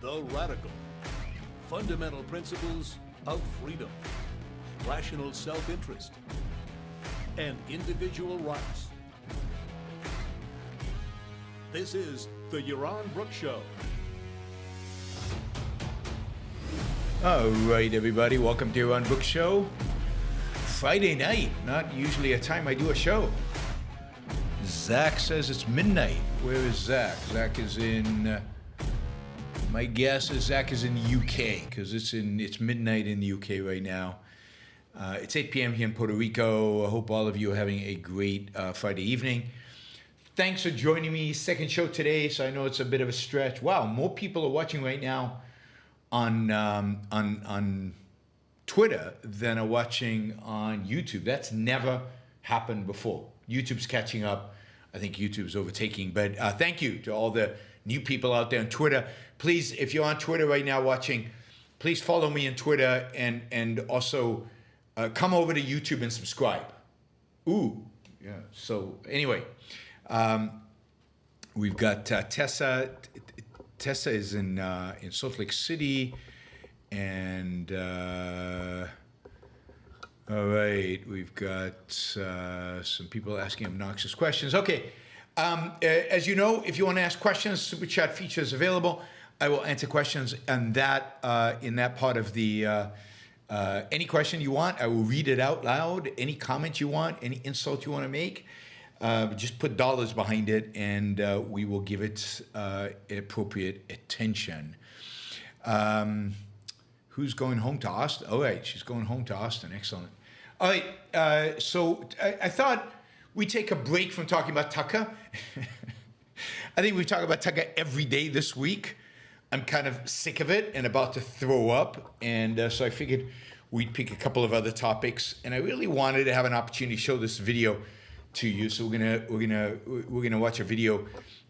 The Radical. Fundamental principles of freedom, rational self-interest, and individual rights. This is the Yaron Brook Show. All right, everybody, welcome to Yaron Brook Show. Friday night, not usually a time I do a show. Zach says it's midnight. Where is Zach? Zach is in, my guess is Zach is in the UK, because it's midnight in the UK right now. It's 8 p.m. here in Puerto Rico. I hope all of you are having a great Friday evening. Thanks for joining me. Second show today, so I know it's a bit of a stretch. Wow, more people are watching right now on Twitter than are watching on YouTube. That's never happened before. YouTube's catching up. I think YouTube's overtaking. But thank you to all the new people out there on Twitter. Please, if you're on Twitter right now watching, please follow me on Twitter and also come over to YouTube and subscribe. Ooh, yeah. So anyway, we've got Tessa. Tessa is in Salt Lake City, and all right, we've got some people asking obnoxious questions. Okay, as you know, if you want to ask questions, Super Chat feature is available. I will answer questions in that part of the any question you want. I will read it out loud. Any comment you want, any insult you want to make. Just put dollars behind it, and we will give it appropriate attention. Who's going home to Austin? All right, she's going home to Austin. Excellent. All right, so I thought we'd take a break from talking about Tucker. I think we talk about Tucker every day this week. I'm kind of sick of it and about to throw up, and so I figured we'd pick a couple of other topics. And I really wanted to have an opportunity to show this video to you. So we're gonna watch a video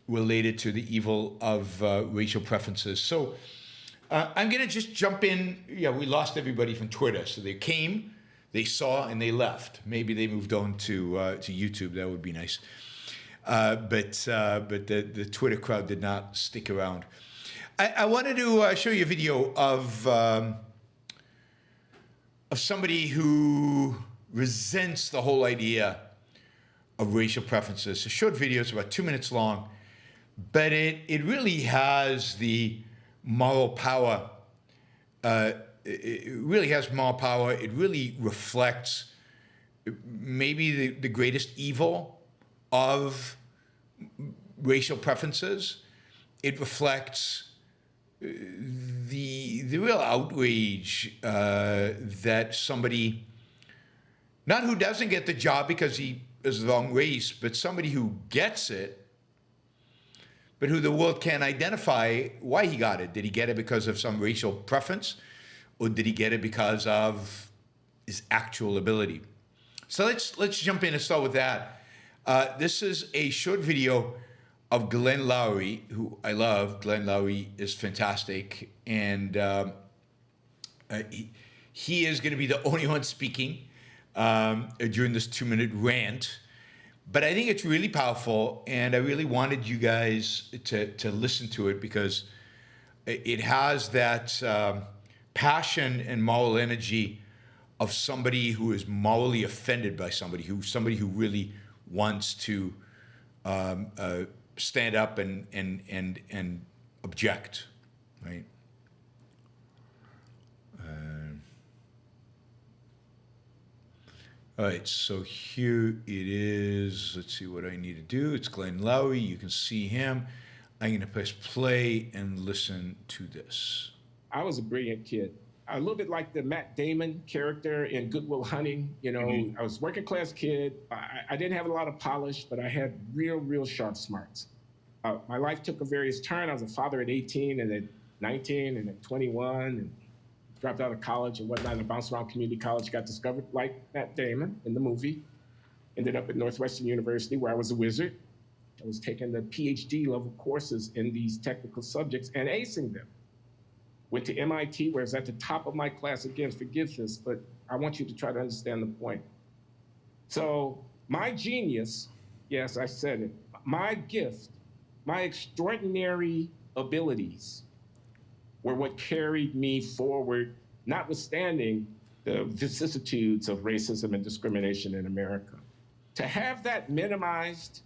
related to the evil of racial preferences. So I'm gonna just jump in. Yeah, we lost everybody from Twitter. So they came, they saw, and they left. Maybe they moved on to YouTube. That would be nice. But the Twitter crowd did not stick around. I wanted to show you a video of somebody who resents the whole idea of racial preferences. It's a short video, it's about 2 minutes long, but it really has the moral power. It really has moral power. It really reflects maybe the greatest evil of racial preferences. It reflects the real outrage that somebody, not who doesn't get the job because he is the wrong race, but somebody who gets it, but who the world can't identify why he got it. Did he get it because of some racial preference, or did he get it because of his actual ability? So let's jump in and start with that. This is a short video of Glenn Loury, who I love. Glenn Loury is fantastic, and he is going to be the only one speaking during this 2-minute rant. But I think it's really powerful, and I really wanted you guys to listen to it because it has that passion and moral energy of somebody who is morally offended by somebody who really wants to stand up and object, right? All right, so here it is. Let's see what I need to do. It's Glenn Loury. You can see him. I'm going to press play and listen to this. I was a brilliant kid. A little bit like the Matt Damon character in Good Will Hunting. You know, I was a working class kid. I didn't have a lot of polish, but I had real sharp smarts. My life took a various turn. I was a father at 18 and at 19 and at 21 and dropped out of college and whatnot, and bounced around community college, got discovered like Matt Damon in the movie. Ended up at Northwestern University where I was a wizard. I was taking the PhD level courses in these technical subjects and acing them. Went to MIT, where I was at the top of my class. Again, forgive this, but I want you to try to understand the point. So my genius, yes, I said it, my gift, my extraordinary abilities were what carried me forward, notwithstanding the vicissitudes of racism and discrimination in America. To have that minimized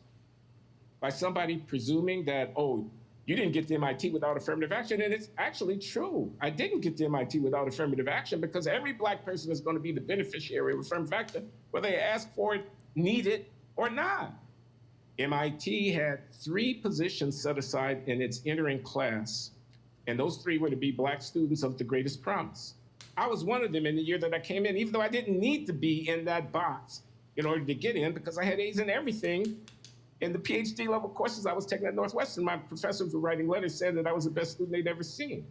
by somebody presuming that, oh, you didn't get to MIT without affirmative action, and it's actually true. I didn't get to MIT without affirmative action because every Black person is going to be the beneficiary of affirmative action, whether they ask for it, need it, or not. MIT had 3 positions set aside in its entering class, and those 3 were to be Black students of the greatest promise. I was one of them in the year that I came in, even though I didn't need to be in that box in order to get in because I had A's in everything. In the PhD level courses I was taking at Northwestern, my professors were writing letters saying that I was the best student they'd ever seen,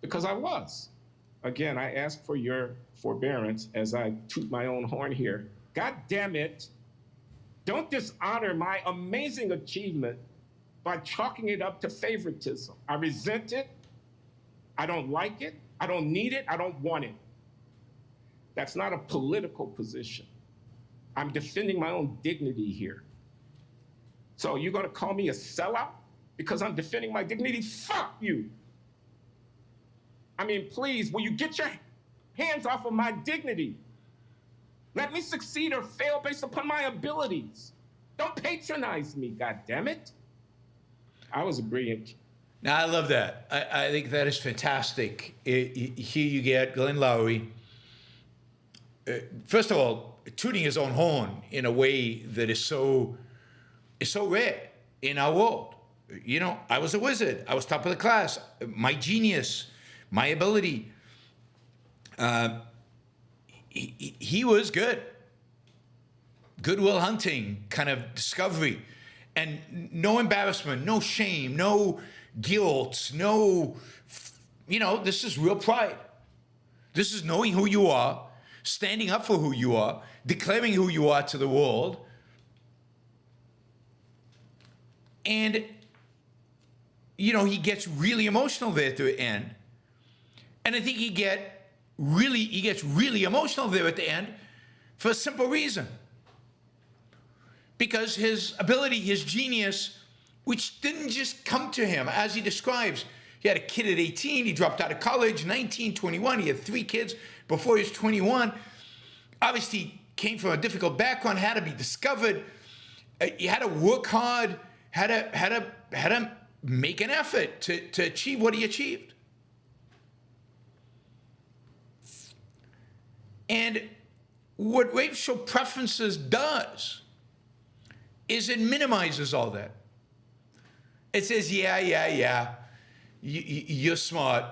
because I was. Again, I ask for your forbearance as I toot my own horn here. God damn it, don't dishonor my amazing achievement by chalking it up to favoritism. I resent it, I don't like it, I don't need it, I don't want it. That's not a political position. I'm defending my own dignity here. So you're gonna call me a sellout because I'm defending my dignity? Fuck you. I mean, please, will you get your hands off of my dignity? Let me succeed or fail based upon my abilities. Don't patronize me, goddammit. I was a brilliant. Now, I love that. I think that is fantastic. Here you get Glenn Loury. First of all, tooting his own horn in a way that is so rare in our world. You know, I was a wizard. I was top of the class. My genius, my ability. He was good. Goodwill Hunting kind of discovery. And no embarrassment, no shame, no guilt, no, you know, this is real pride. This is knowing who you are, standing up for who you are, declaring who you are to the world. And, you know, he gets really emotional there at the end. And I think he gets really emotional there at the end for a simple reason. Because his ability, his genius, which didn't just come to him, as he describes. He had a kid at 18, he dropped out of college, 19, 21, he had 3 kids before he was 21. Obviously came from a difficult background, had to be discovered. He had to work hard, had to make an effort to achieve what he achieved. And what racial preferences does is it minimizes all that. It says, yeah, you're smart,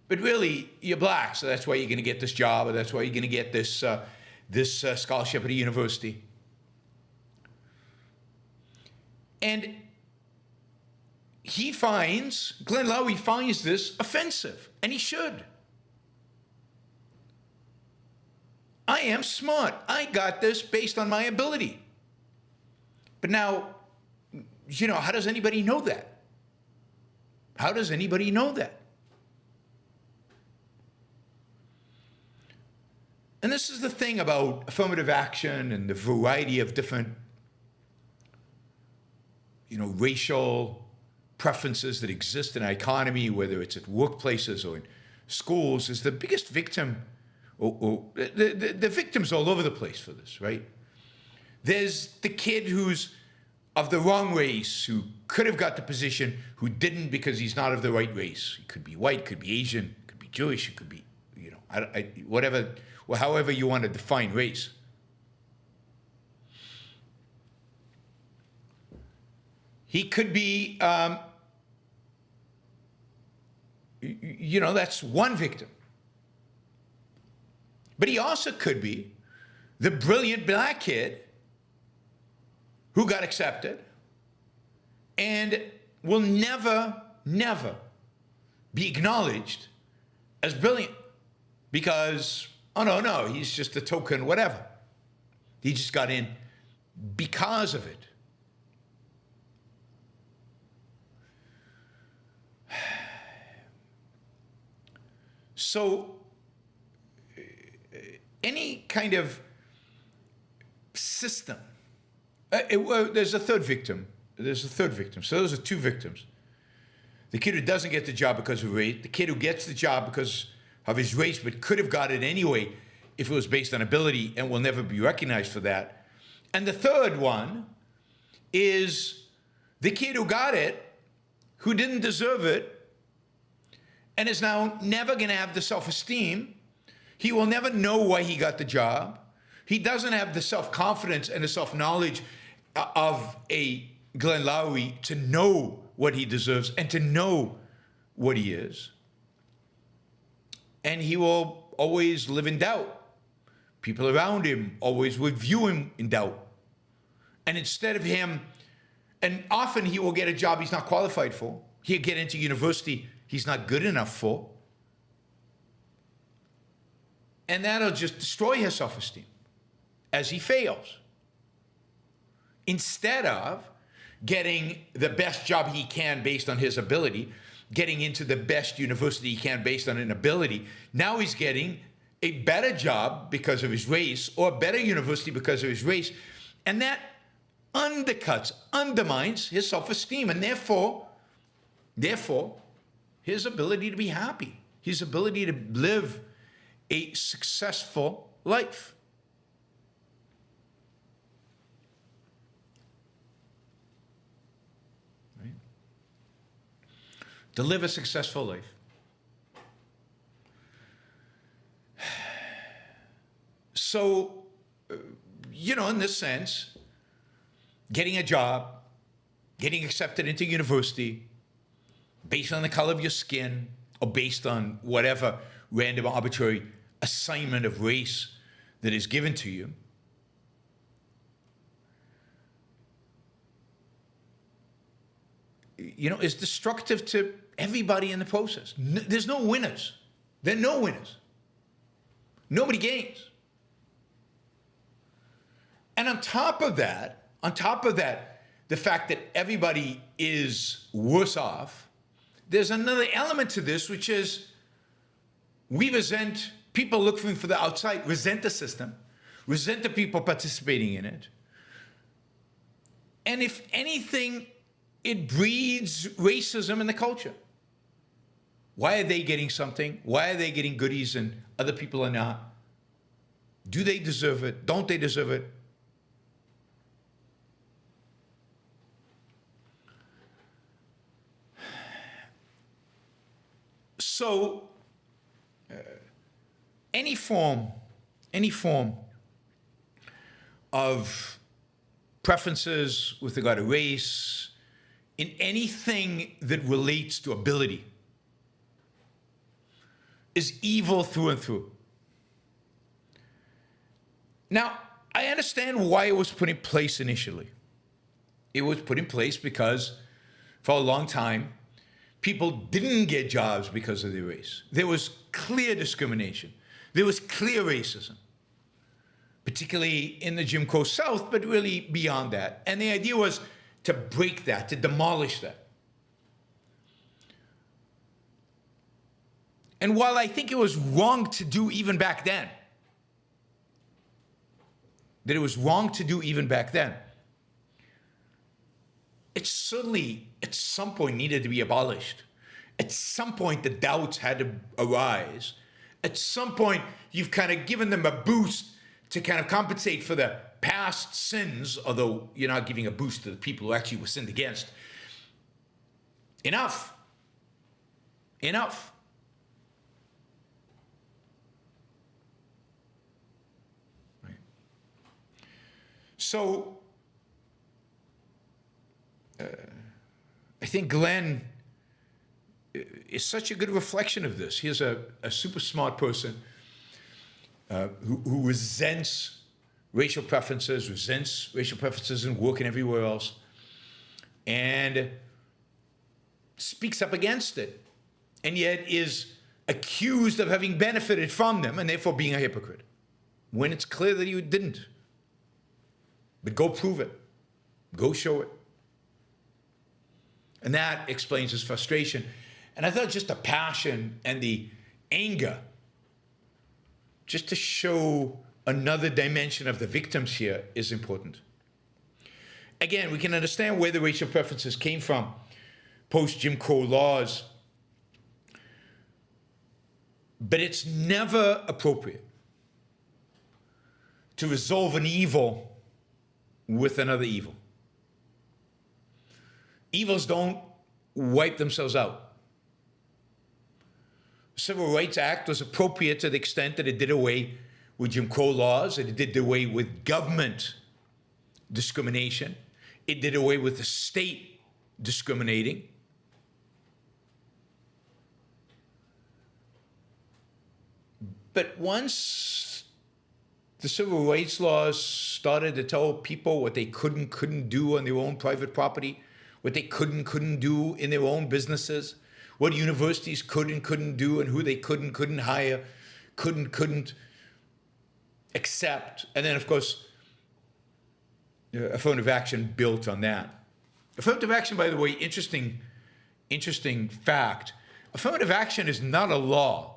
but really you're Black, so that's why you're going to get this job, or that's why you're going to get this scholarship at a university. And Glenn Loury finds this offensive, and he should. I am smart. I got this based on my ability. But now, you know, how does anybody know that? How does anybody know that? And this is the thing about affirmative action and the variety of different, you know, racial preferences that exist in our economy, whether it's at workplaces or in schools, is the biggest victim, or the victims all over the place for this, right? There's the kid who's of the wrong race, who could have got the position, who didn't because he's not of the right race. He could be white, could be Asian, could be Jewish, it could be, you know, whatever, well, however you want to define race. He could be, you know, that's one victim. But he also could be the brilliant Black kid who got accepted and will never be acknowledged as brilliant because, oh no, he's just a token whatever. He just got in because of it. So any kind of system, there's a third victim. So those are 2 victims. the kid who doesn't get the job because of race, the kid who gets the job because of his race but could have got it anyway if it was based on ability and will never be recognized for that. And the third one is the kid who got it, who didn't deserve it, and is now never going to have the self-esteem. He will never know why he got the job. He doesn't have the self-confidence and the self-knowledge of a Glenn Loury to know what he deserves and to know what he is. And he will always live in doubt. People around him always would view him in doubt. And instead of him, and often he will get a job he's not qualified for. He'll get into university he's not good enough for. And that'll just destroy his self-esteem as he fails. Instead of getting the best job he can based on his ability, getting into the best university he can based on an ability, now he's getting a better job because of his race or a better university because of his race. And that undermines his self-esteem, and therefore, his ability to be happy, his ability to live a successful life. Right? To live a successful life. So, in this sense, getting a job, getting accepted into university based on the color of your skin or based on whatever random arbitrary assignment of race that is given to you, is destructive to everybody in the process. There's no winners. There are no winners. Nobody gains. And on top of that, the fact that everybody is worse off, there's another element to this, which is we resent, people looking for the outside, resent the system, resent the people participating in it. And if anything, it breeds racism in the culture. Why are they getting something? Why are they getting goodies and other people are not? Do they deserve it? Don't they deserve it? So, any form of preferences with regard to race, in anything that relates to ability, is evil through and through. Now, I understand why it was put in place initially. It was put in place because for a long time, people didn't get jobs because of their race. There was clear discrimination. There was clear racism, particularly in the Jim Crow South, but really beyond that. And the idea was to break that, to demolish that. And while I think it was wrong to do even back then, it certainly at some point needed to be abolished. At some point, the doubts had to arise. At some point, you've kind of given them a boost to kind of compensate for the past sins, although you're not giving a boost to the people who actually were sinned against. Enough. Enough. Right. So, I think Glenn is such a good reflection of this. He's a super smart person who resents racial preferences in work and everywhere else, and speaks up against it, and yet is accused of having benefited from them and therefore being a hypocrite, when it's clear that you didn't. But go prove it. Go show it. And that explains his frustration. And I thought just the passion and the anger, just to show another dimension of the victims here, is important. Again, we can understand where the racial preferences came from, post-Jim Crow laws. But it's never appropriate to resolve an evil with another evil. Evils don't wipe themselves out. The Civil Rights Act was appropriate to the extent that it did away with Jim Crow laws, and it did away with government discrimination. It did away with the state discriminating. But once the civil rights laws started to tell people what they couldn't do on their own private property, what they couldn't do in their own businesses, what universities couldn't do, and who they couldn't hire, couldn't accept. And then, of course, affirmative action built on that. Affirmative action, by the way, interesting fact. Affirmative action is not a law.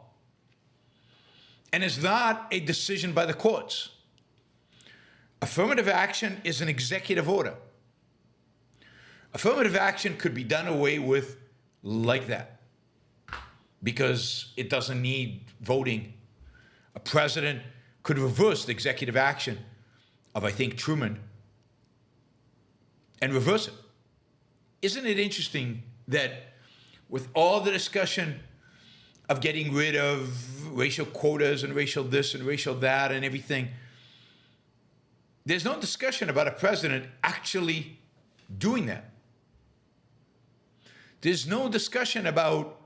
And is not a decision by the courts. Affirmative action is an executive order. Affirmative action could be done away with like that because it doesn't need voting. A president could reverse the executive action of, I think, Truman and reverse it. Isn't it interesting that with all the discussion of getting rid of racial quotas and racial this and racial that and everything, there's no discussion about a president actually doing that. There's no discussion about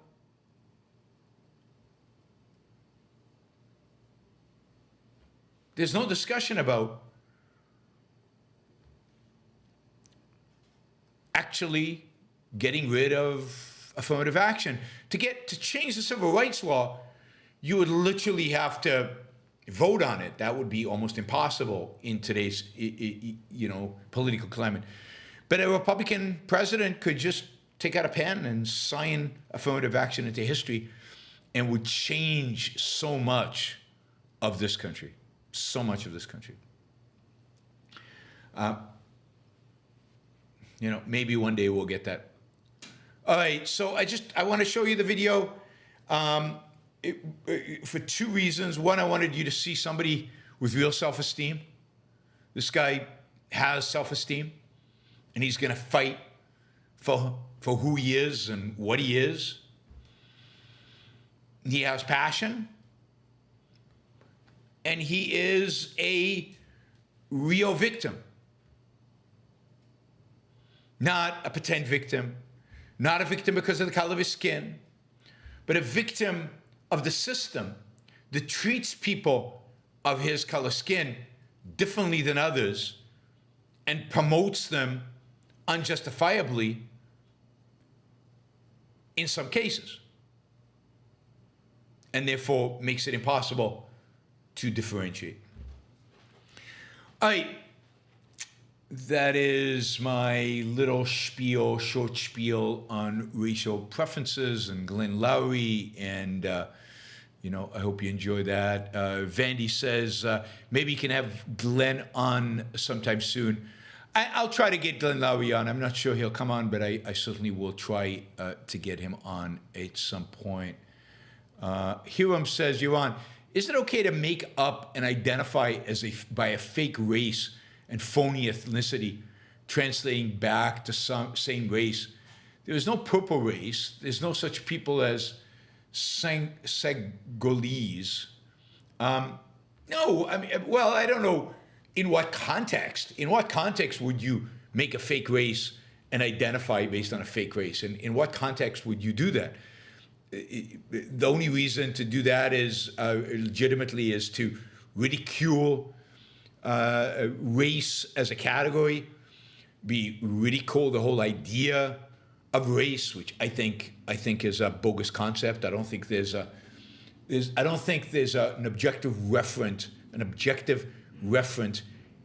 actually getting rid of affirmative action. To change the civil rights law, you would literally have to vote on it. That would be almost impossible in today's political climate. But a Republican president could just take out a pen and sign affirmative action into history and would change so much of this country. So much of this country. Maybe one day we'll get that. All right, so I want to show you the video for two reasons. One, I wanted you to see somebody with real self-esteem. This guy has self-esteem, and he's going to fight for who he is and what he is. He has passion, and he is a real victim, not a pretend victim. Not a victim because of the color of his skin, but a victim of the system that treats people of his color skin differently than others and promotes them unjustifiably in some cases, and therefore makes it impossible to differentiate. All right. That is my little short spiel on racial preferences and Glenn Lowry, and I hope you enjoy that. Vandy says maybe you can have Glenn on sometime soon. I'll try to get Glenn Lowry on. I'm not sure he'll come on, but I certainly will try to get him on at some point. Hiram says, Yaron, is it okay to make up and identify by a fake race and phony ethnicity, translating back to some same race? There is no purple race. There's no such people as Sagolese. No, I don't know in what context. In what context would you make a fake race and identify based on a fake race? And in what context would you do that? The only reason to do that is legitimately is to ridicule race as a category, be ridicule the whole idea of race, which I think is a bogus concept. I don't think there's an objective referent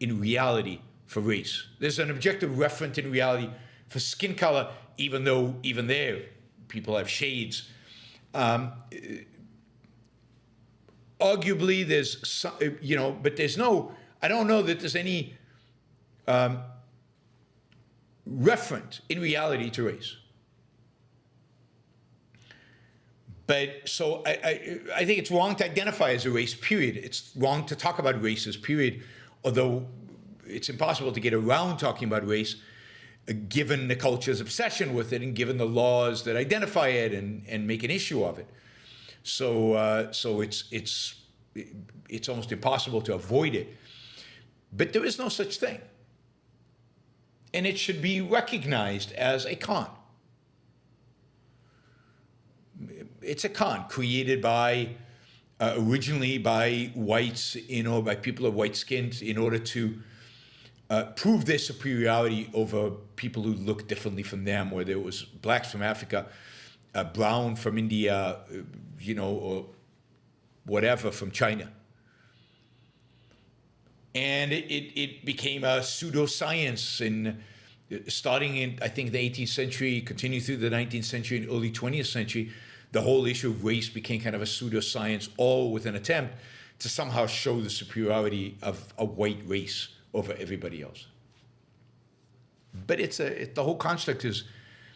in reality for race. There's an objective referent in reality for skin color, even though even there people have shades. Arguably, there's some, but there's no. I don't know that there's any referent in reality to race. But so I think it's wrong to identify as a race, period. It's wrong to talk about races, period. Although it's impossible to get around talking about race, given the culture's obsession with it and given the laws that identify it and make an issue of it. So it's almost impossible to avoid it. But there is no such thing. And it should be recognized as a con. It's a con created by, originally by whites, by people of white skin in order to prove their superiority over people who look differently from them, whether it was blacks from Africa, brown from India, or whatever from China. And it became a pseudoscience starting in, I think, the 18th century, continued through the 19th century and early 20th century. The whole issue of race became kind of a pseudoscience, all with an attempt to somehow show the superiority of a white race over everybody else. But the whole construct is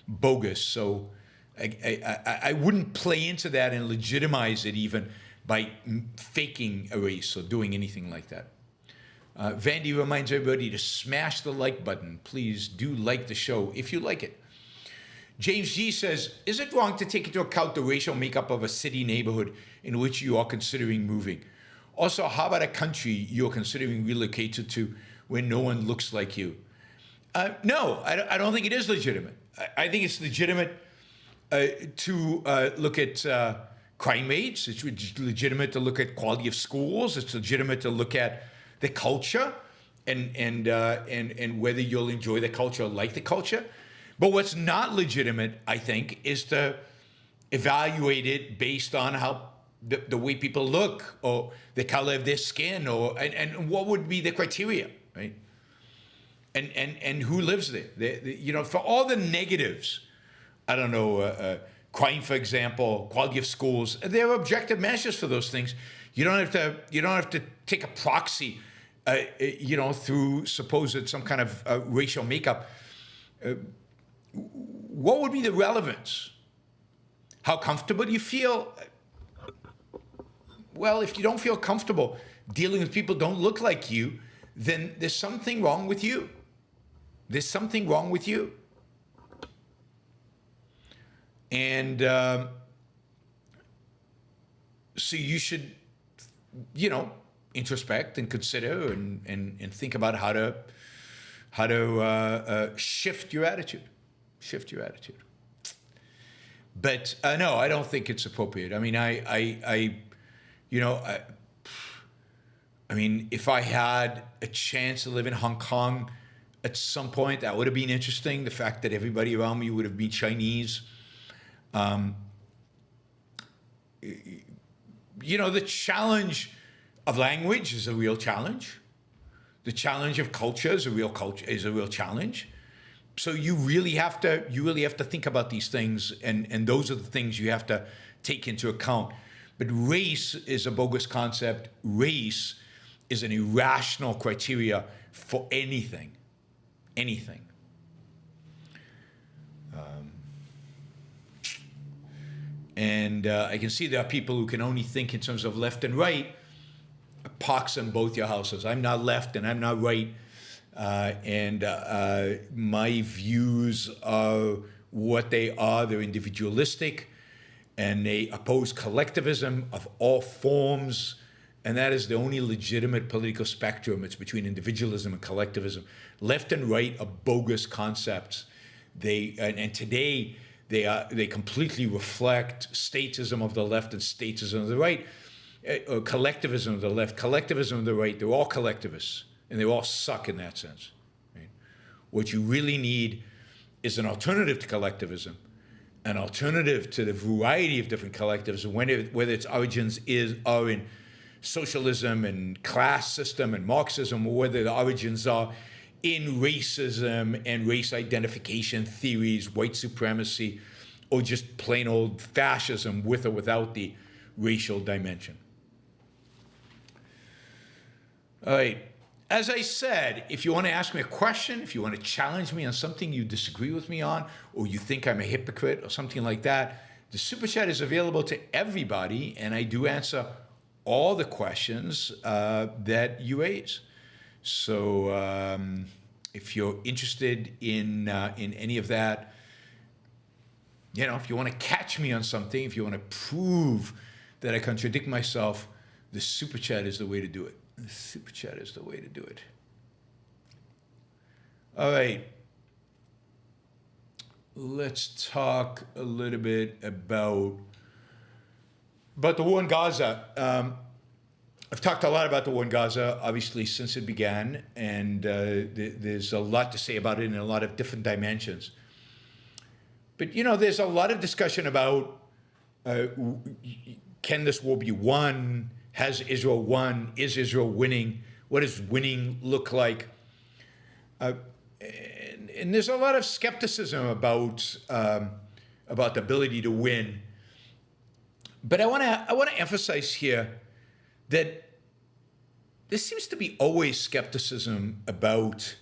bogus. So I wouldn't play into that and legitimize it even by faking a race or doing anything like that. Vandy reminds everybody to smash the like button. Please do like the show if you like it. James G says, is it wrong to take into account the racial makeup of a city neighborhood in which you are considering moving? Also, how about a country you're considering relocated to where no one looks like you? No, I don't think it is legitimate. I think it's legitimate to look at crime rates. It's legitimate to look at quality of schools. It's legitimate to look at the culture and whether you'll enjoy the culture or like the culture. But what's not legitimate, I think, is to evaluate it based on how the way people look or the color of their skin and what would be the criteria, right? And who lives there. For all the negatives, I don't know, crime, for example, quality of schools, there are objective measures for those things. You don't have to take a proxy, through supposed some kind of racial makeup. What would be the relevance? How comfortable do you feel? Well, if you don't feel comfortable dealing with people who don't look like you, then there's something wrong with you. There's something wrong with you. And so you should, introspect and consider and think about how to shift your attitude. Shift your attitude. But no, I don't think it's appropriate. I mean, I mean, if I had a chance to live in Hong Kong at some point, that would have been interesting. The fact that everybody around me would have been Chinese. The challenge of language is a real challenge. The challenge of culture is a real challenge. So you really have to think about these things, and those are the things you have to take into account. But race is a bogus concept. Race is an irrational criteria for anything. Anything. And I can see there are people who can only think in terms of left and right. Pox on both your houses. I'm not left and I'm not right. And my views are what they are. They're individualistic, and they oppose collectivism of all forms. And that is the only legitimate political spectrum. It's between individualism and collectivism. Left and right are bogus concepts. And today they completely reflect statism of the left and statism of the right, or collectivism of the left, collectivism of the right. They're all collectivists, and they all suck in that sense. Right? What you really need is an alternative to collectivism, an alternative to the variety of different collectivism, whether its origins are in socialism and class system and Marxism, or whether the origins are in racism and race identification theories, white supremacy, or just plain old fascism with or without the racial dimension. All right. As I said, if you want to ask me a question, if you want to challenge me on something you disagree with me on, or you think I'm a hypocrite or something like that, The super chat is available to everybody, and I do answer all the questions that you raise. So if you're interested in any of that, you know, if you want to catch me on something, if you want to prove that I contradict myself, the super chat is the way to do it. The super chat is the way to do it. All right. Let's talk a little bit about the war in Gaza. I've talked a lot about the war in Gaza, obviously, since it began, and there's a lot to say about it in a lot of different dimensions. But, you know, there's a lot of discussion about can this war be won? Has Israel won? Is Israel winning? What does winning look like? And there's a lot of skepticism about the ability to win. But I want to emphasize here that there seems to be always skepticism about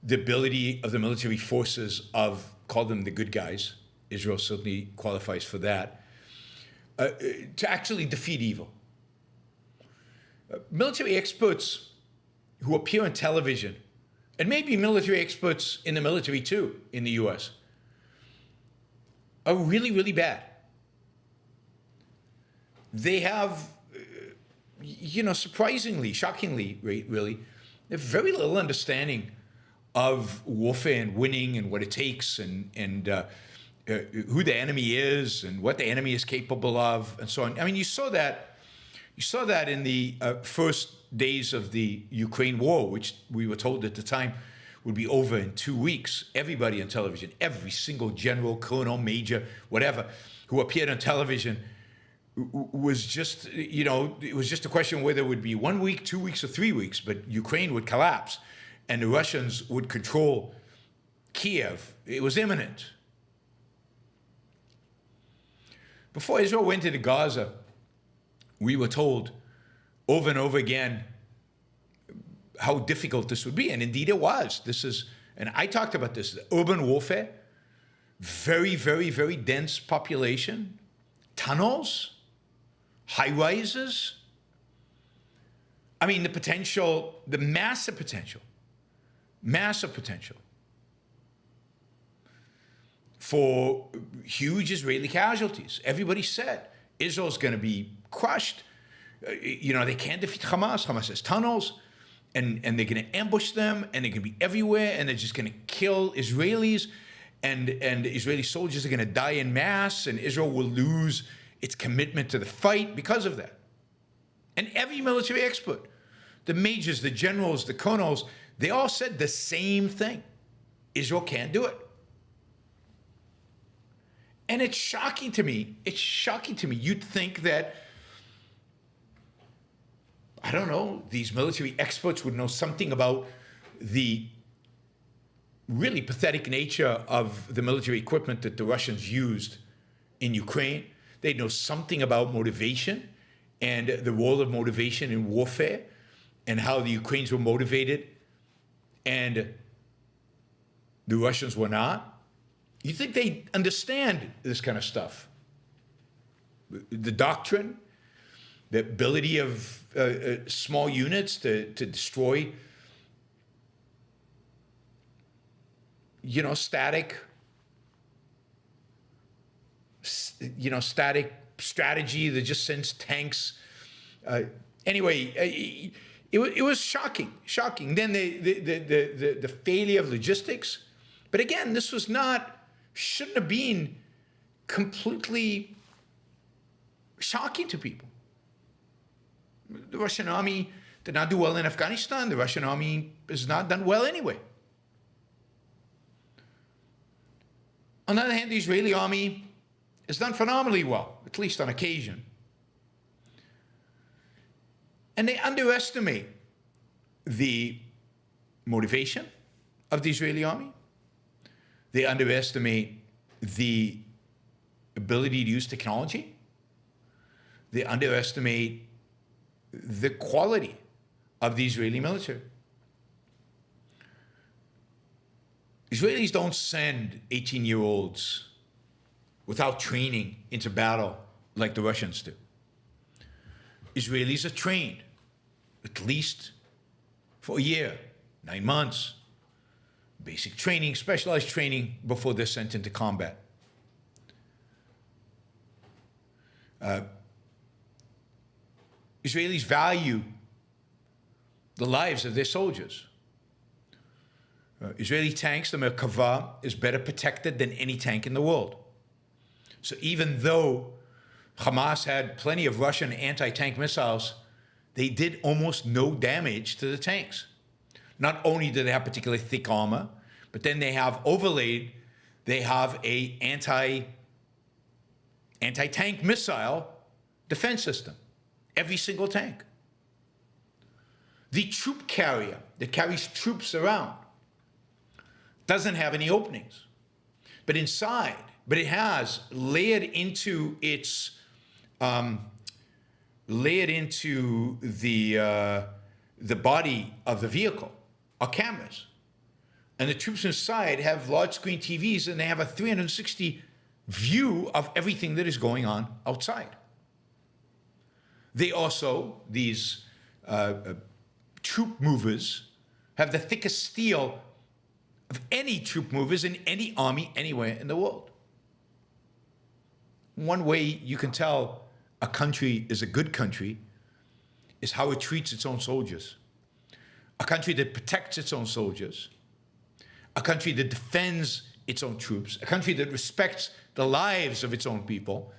the ability of the military forces of, call them the good guys, Israel certainly qualifies for that, to actually defeat evil. Military experts who appear on television, and maybe military experts in the military too, in the US, are really, really bad. They have, you know, surprisingly, shockingly, really, they have very little understanding of warfare and winning and what it takes and who the enemy is and what the enemy is capable of and so on. I mean, you saw that in the first days of the Ukraine war, which we were told at the time would be over in 2 weeks. Everybody on television, every single general, colonel, major, whatever, who appeared on television was just, you know, it was just a question whether it would be 1 week, 2 weeks, or 3 weeks, but Ukraine would collapse and the Russians would control Kiev. It was imminent. Before Israel went into Gaza, we were told over and over again how difficult this would be, and indeed it was. This is, and I talked about this, urban warfare, very, very, very dense population, tunnels, high-rises. I mean, the potential, the massive potential for huge Israeli casualties. Everybody said Israel's going to be crushed. You know, they can't defeat Hamas. Hamas has tunnels, and they're going to ambush them, and they're going to be everywhere, and they're just going to kill Israelis, and Israeli soldiers are going to die in mass, and Israel will lose its commitment to the fight because of that. And every military expert, the majors, the generals, the colonels, they all said the same thing. Israel can't do it. And it's shocking to me. It's shocking to me. You'd think that, I don't know, these military experts would know something about the really pathetic nature of the military equipment that the Russians used in Ukraine. They'd know something about motivation and the role of motivation in warfare and how the Ukrainians were motivated and the Russians were not. You think they understand this kind of stuff? The doctrine, the ability of small units to destroy, you know, static strategy that just sends tanks. Anyway, it was shocking. Then the failure of logistics. But again, this was shouldn't have been completely shocking to people. The Russian army did not do well in Afghanistan. The Russian army has not done well anyway. On the other hand, the Israeli army has done phenomenally well, at least on occasion. And they underestimate the motivation of the Israeli army. They underestimate the ability to use technology. They underestimate the quality of the Israeli military. Israelis don't send 18-year-olds without training into battle like the Russians do. Israelis are trained, at least for a year, 9 months. Basic training, specialized training before they're sent into combat. Israelis value the lives of their soldiers. Israeli tanks, the Merkava, is better protected than any tank in the world. So even though Hamas had plenty of Russian anti-tank missiles, they did almost no damage to the tanks. Not only do they have particularly thick armor, but then they have overlaid, they have a anti-tank missile defense system. Every single tank. The troop carrier that carries troops around doesn't have any openings. But inside, it has layered into its, the body of the vehicle are cameras. And the troops inside have large screen TVs and they have a 360 view of everything that is going on outside. They also, these troop movers, have the thickest steel of any troop movers in any army anywhere in the world. One way you can tell a country is a good country is how it treats its own soldiers. A country that protects its own soldiers, a country that defends its own troops, a country that respects the lives of its own people,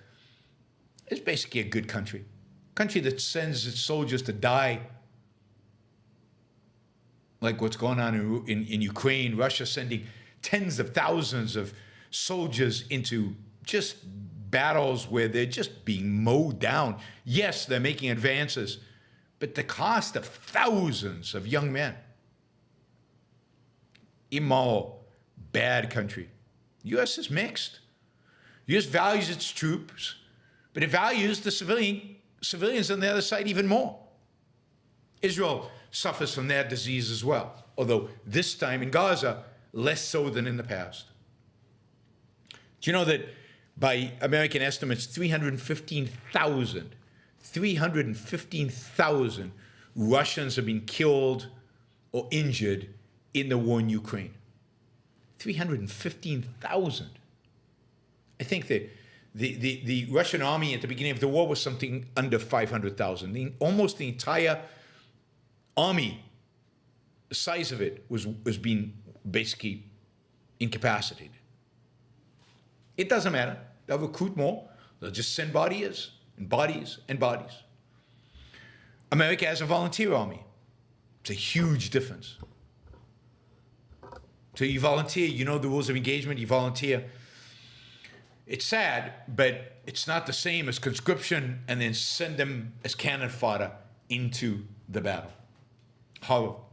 is basically a good country. A country that sends its soldiers to die, like what's going on in Ukraine, Russia sending tens of thousands of soldiers into just battles where they're just being mowed down. Yes, they're making advances, but the cost of thousands of young men. Immoral, bad country. U.S. is mixed. U.S. values its troops, but it values the civilians on the other side even more. Israel suffers from that disease as well, although this time in Gaza, less so than in the past. Do you know that by American estimates, 315,000 Russians have been killed or injured in the war in Ukraine? 315,000. I think that the Russian army at the beginning of the war was something under 500,000. Almost the entire army, the size of it was being basically incapacitated. It doesn't matter. They'll recruit more. They'll just send bodies and bodies and bodies. America has a volunteer army. It's a huge difference. So you volunteer, you know the rules of engagement, you volunteer. It's sad, but it's not the same as conscription and then send them as cannon fodder into the battle. Horrible.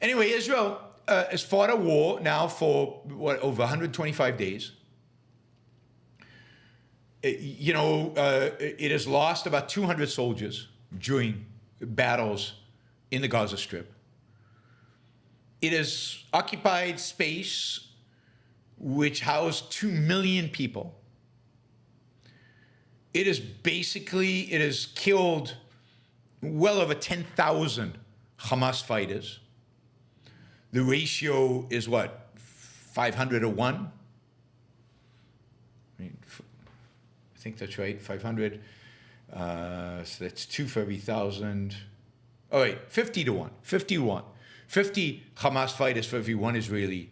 Anyway, Israel has fought a war now for, over 125 days. It has lost about 200 soldiers during battles in the Gaza Strip. It has occupied space which housed 2 million people. It has killed well over 10,000 Hamas fighters. The ratio is what, 500 to 1? I think that's right, 500. So that's 2 for every 1,000. Oh wait, 50 to 1, 50 to 1. 50 Hamas fighters for every 1 Israeli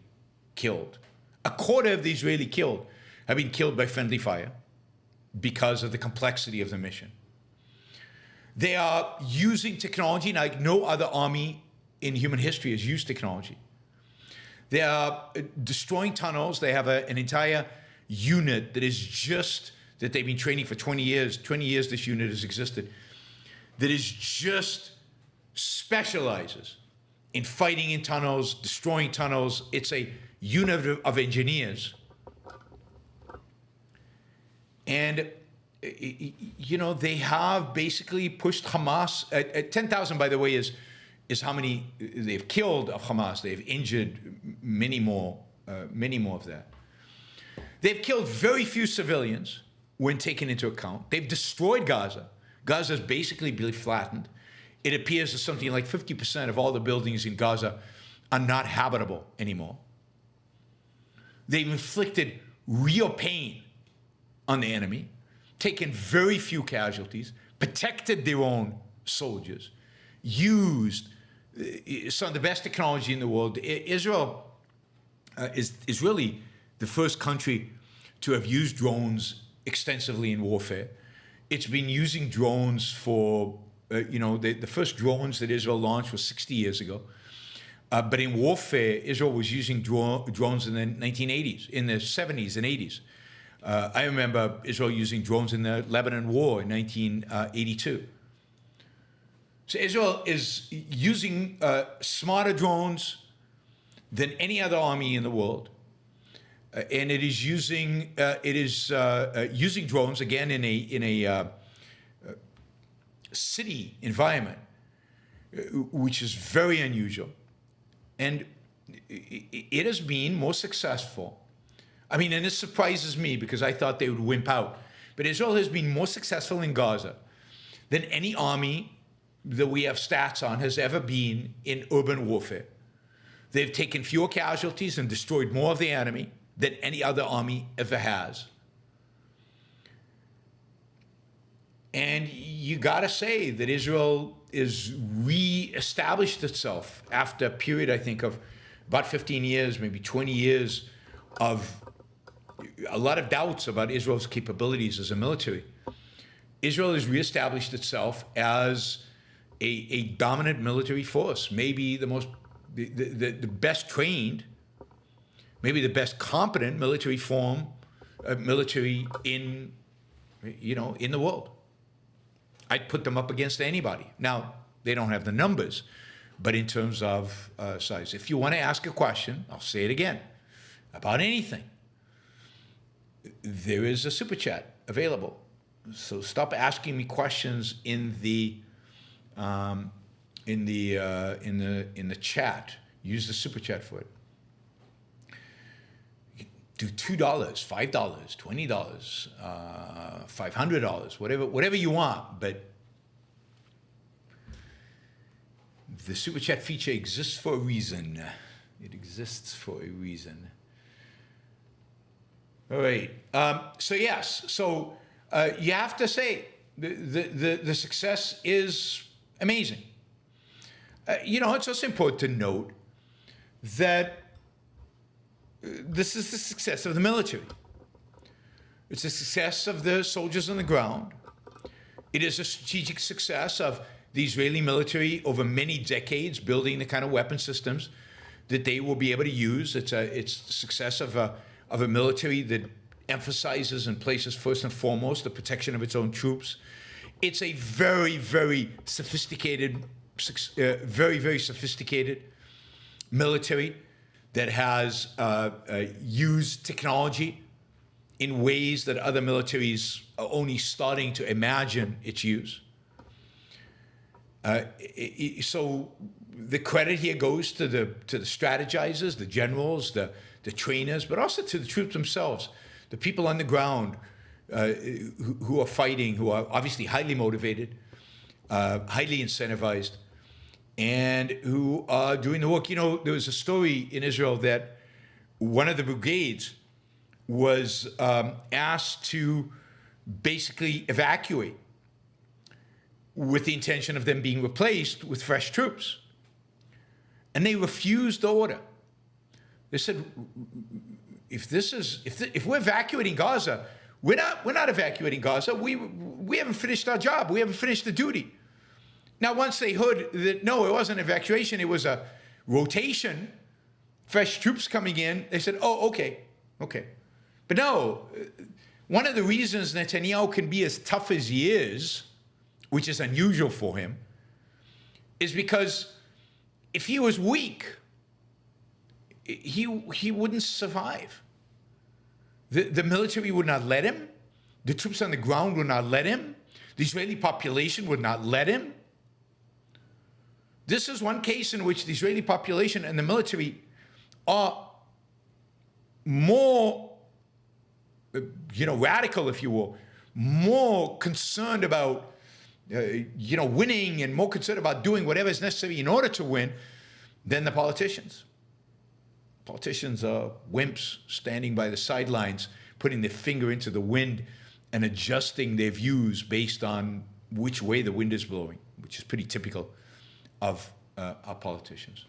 killed. A quarter of the Israeli killed have been killed by friendly fire because of the complexity of the mission. They are using technology like no other army in human history has used technology. They are destroying tunnels. They have an entire unit that they've been training for 20 years. 20 years this unit has existed. That is just specializes in fighting in tunnels, destroying tunnels. It's a unit of engineers. And they have basically pushed Hamas. 10,000, by the way, is how many they've killed of Hamas. They've injured many more of that. They've killed very few civilians when taken into account. They've destroyed Gaza. Gaza is basically been flattened. It appears that something like 50% of all the buildings in Gaza are not habitable anymore. They've inflicted real pain on the enemy, taken very few casualties, protected their own soldiers, used some of the best technology in the world. Israel is really the first country to have used drones extensively in warfare. It's been using drones for, the first drones that Israel launched was 60 years ago. But in warfare, Israel was using drones in the 1980s, in the 70s and 80s. I remember Israel using drones in the Lebanon War in 1982. So Israel is using smarter drones than any other army in the world. And it is using using drones again in a city environment, which is very unusual, and it has been more successful. I mean, and this surprises me because I thought they would wimp out, but Israel has been more successful in Gaza than any army that we have stats on has ever been in urban warfare. They've taken fewer casualties and destroyed more of the enemy than any other army ever has. And you got to say that Israel is re-established itself after a period, I think, of about 15 years, maybe 20 years of a lot of doubts about Israel's capabilities as a military. Israel has reestablished itself as a dominant military force, maybe the best trained, maybe the best competent military form, military in the world. I'd put them up against anybody. Now, they don't have the numbers, but in terms of size. If you want to ask a question, I'll say it again, about anything, there is a super chat available. So stop asking me questions in the chat. Use the super chat for it. Do $2, $5, $20, $500, whatever you want. But the super chat feature exists for a reason. It exists for a reason. All right. So yes. So you have to say the success is amazing. It's also important to note that this is the success of the military. It's the success of the soldiers on the ground. It is a strategic success of the Israeli military over many decades, building the kind of weapon systems that they will be able to use. It's the success of a military that emphasizes and places first and foremost the protection of its own troops. It's a very, very sophisticated, very sophisticated military that has used technology in ways that other militaries are only starting to imagine its use. So the credit here goes to the strategizers, the generals, the trainers, but also to the troops themselves, the people on the ground who are fighting, who are obviously highly motivated, highly incentivized, and who are doing the work. There was a story in Israel that one of the brigades was asked to basically evacuate with the intention of them being replaced with fresh troops. And they refused the order. They said, if we're evacuating Gaza, we're not evacuating Gaza. We haven't finished our job. We haven't finished the duty. Now, once they heard that, no, it wasn't evacuation, it was a rotation, fresh troops coming in, they said, oh, okay. But no, one of the reasons Netanyahu can be as tough as he is, which is unusual for him, is because if he was weak, he wouldn't survive. The military would not let him. The troops on the ground would not let him. The Israeli population would not let him. This is one case in which the Israeli population and the military are more radical, if you will, more concerned about, winning and more concerned about doing whatever is necessary in order to win than the politicians. Politicians are wimps standing by the sidelines, putting their finger into the wind and adjusting their views based on which way the wind is blowing, which is pretty typical of our politicians.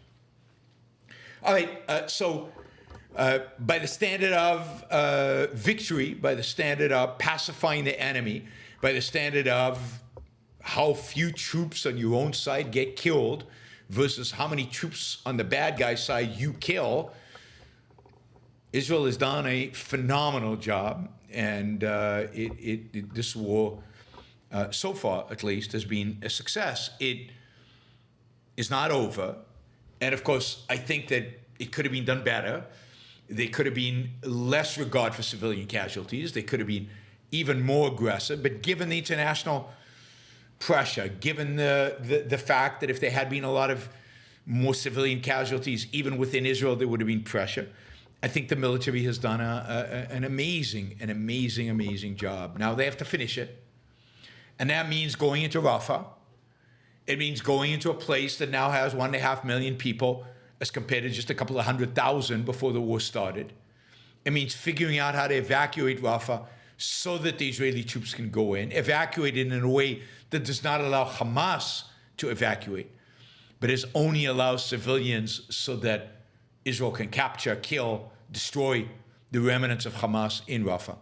All right, so by the standard of victory, by the standard of pacifying the enemy, by the standard of how few troops on your own side get killed versus how many troops on the bad guy's side you kill, Israel has done a phenomenal job, and this war, so far at least, has been a success. It is not over, and of course, I think that it could have been done better. There could have been less regard for civilian casualties. They could have been even more aggressive, but given the international pressure, given the fact that if there had been a lot of more civilian casualties, even within Israel, there would have been pressure. I think the military has done an amazing job. Now they have to finish it. And that means going into Rafah. It means going into a place that now has 1.5 million people as compared to just a couple of 100,000 before the war started. It means figuring out how to evacuate Rafah so that the Israeli troops can go in, evacuate it in a way that does not allow Hamas to evacuate, but is only allows civilians so that Israel can capture, kill, destroy the remnants of Hamas in Rafah.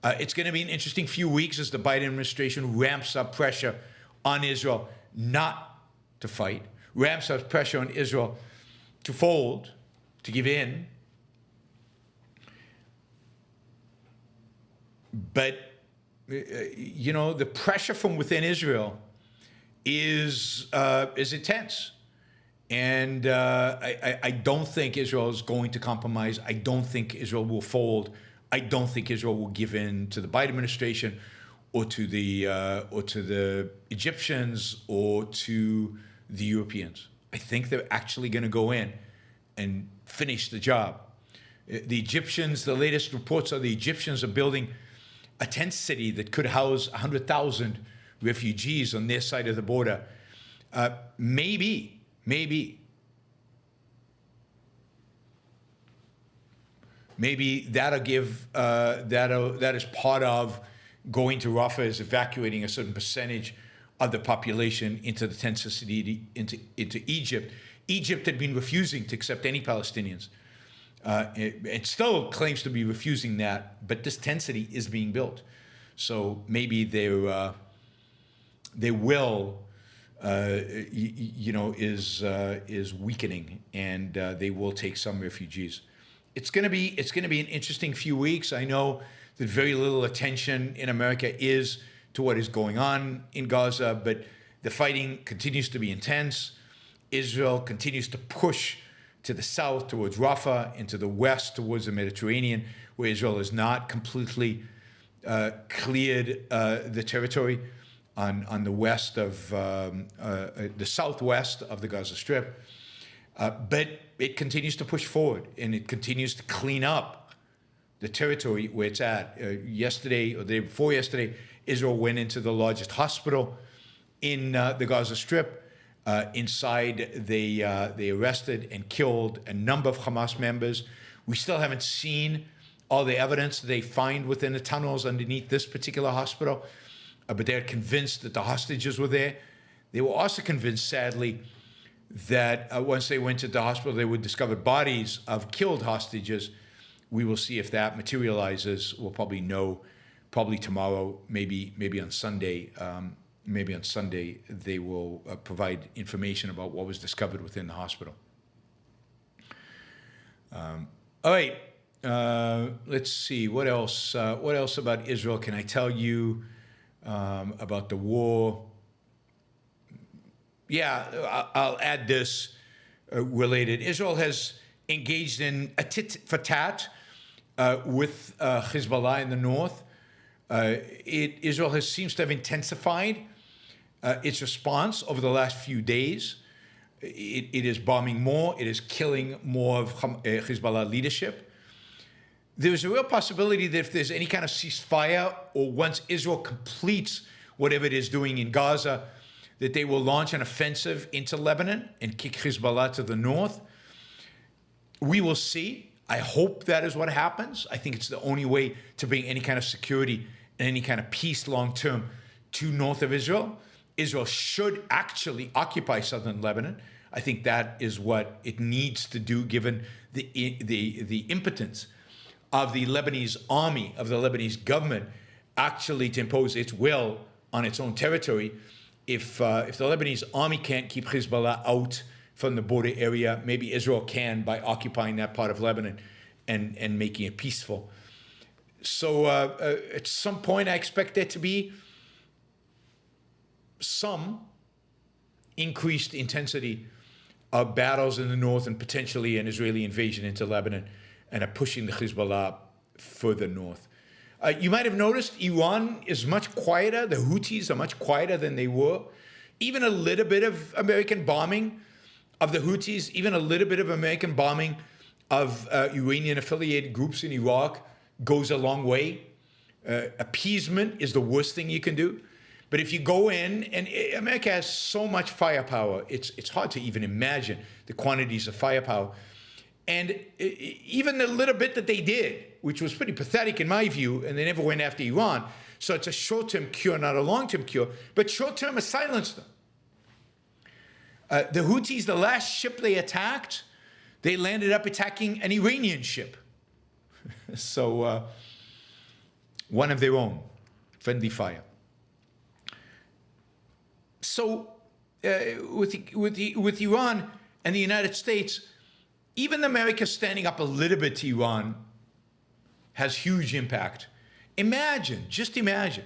It's going to be an interesting few weeks as the Biden administration ramps up pressure on Israel not to fight, ramps up pressure on Israel to fold, to give in. But, the pressure from within Israel is intense. And I don't think Israel is going to compromise. I don't think Israel will fold. I don't think Israel will give in to the Biden administration or to the Egyptians or to the Europeans. I think they're actually going to go in and finish the job. The Egyptians, the latest reports are the Egyptians are building a tent city that could house 100,000 refugees on their side of the border. Maybe that'll give that is part of going to Rafah, is evacuating a certain percentage of the population into the tent city into Egypt. Egypt had been refusing to accept any Palestinians. It still claims to be refusing that, but this tent city is being built, so maybe they will. Is weakening, and they will take some refugees. It's going to be an interesting few weeks. I know that very little attention in America is to what is going on in Gaza, but the fighting continues to be intense. Israel continues to push to the south towards Rafah, into the west towards the Mediterranean, where Israel has not completely cleared the territory on the west of the southwest of the Gaza Strip. But it continues to push forward, and it continues to clean up the territory where it's at. Yesterday, or the day before yesterday, Israel went into the largest hospital in the Gaza Strip. Inside, they arrested and killed a number of Hamas members. We still haven't seen all the evidence they find within the tunnels underneath this particular hospital, but they're convinced that the hostages were there. They were also convinced, sadly, that once they went to the hospital, they would discover bodies of killed hostages. We will see if that materializes. We'll probably know, probably tomorrow, maybe on Sunday. Maybe on Sunday they will provide information about what was discovered within the hospital. All right, let's see what else. What else about Israel can I tell you about the war? Yeah, I'll add this related. Israel has engaged in a tit for tat with Hezbollah in the north. Israel seems to have intensified its response over the last few days. It is bombing more. It is killing more of Hezbollah leadership. there's a real possibility that if there's any kind of ceasefire, or once Israel completes whatever it is doing in Gaza, that they will launch an offensive into Lebanon and kick Hezbollah to the north. We will see. I hope that is what happens. I think it's the only way to bring any kind of security and any kind of peace long-term to north of Israel. Israel should actually occupy southern Lebanon. I think that is what it needs to do, given the impotence of the Lebanese army, of the Lebanese government, actually to impose its will on its own territory. If the Lebanese army can't keep Hezbollah out from the border area, maybe Israel can by occupying that part of Lebanon and making it peaceful. So at some point, I expect there to be some increased intensity of battles in the north and potentially an Israeli invasion into Lebanon and a pushing the Hezbollah further north. You might have noticed Iran is much quieter. The Houthis are much quieter than they were. Even a little bit of American bombing of the Houthis, even a little bit of American bombing of Iranian-affiliated groups in Iraq goes a long way. Appeasement is the worst thing you can do. But if you go in, and America has so much firepower, it's hard to even imagine the quantities of firepower. And even the little bit that they did, which was pretty pathetic in my view, and they never went after Iran. So it's a short-term cure, not a long-term cure, but short-term has silenced them. The Houthis, the last ship they attacked, they landed up attacking an Iranian ship. So one of their own, friendly fire. So with Iran and the United States, even America standing up a little bit to Iran has huge impact. Imagine, just imagine,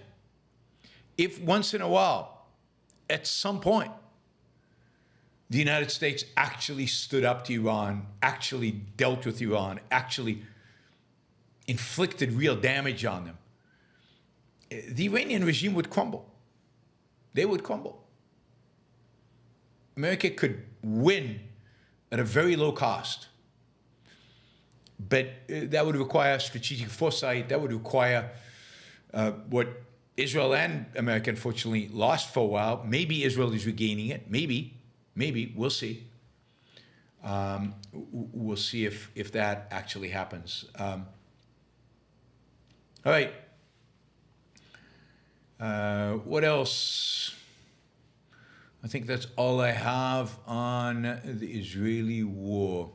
if once in a while, at some point, the United States actually stood up to Iran, actually dealt with Iran, actually inflicted real damage on them. The Iranian regime would crumble. They would crumble. America could win at a very low cost. But that would require strategic foresight. That would require what Israel and America unfortunately lost for a while. Maybe Israel is regaining it. Maybe. We'll see. We'll see if that actually happens. All right. What else? I think that's all I have on the Israeli war.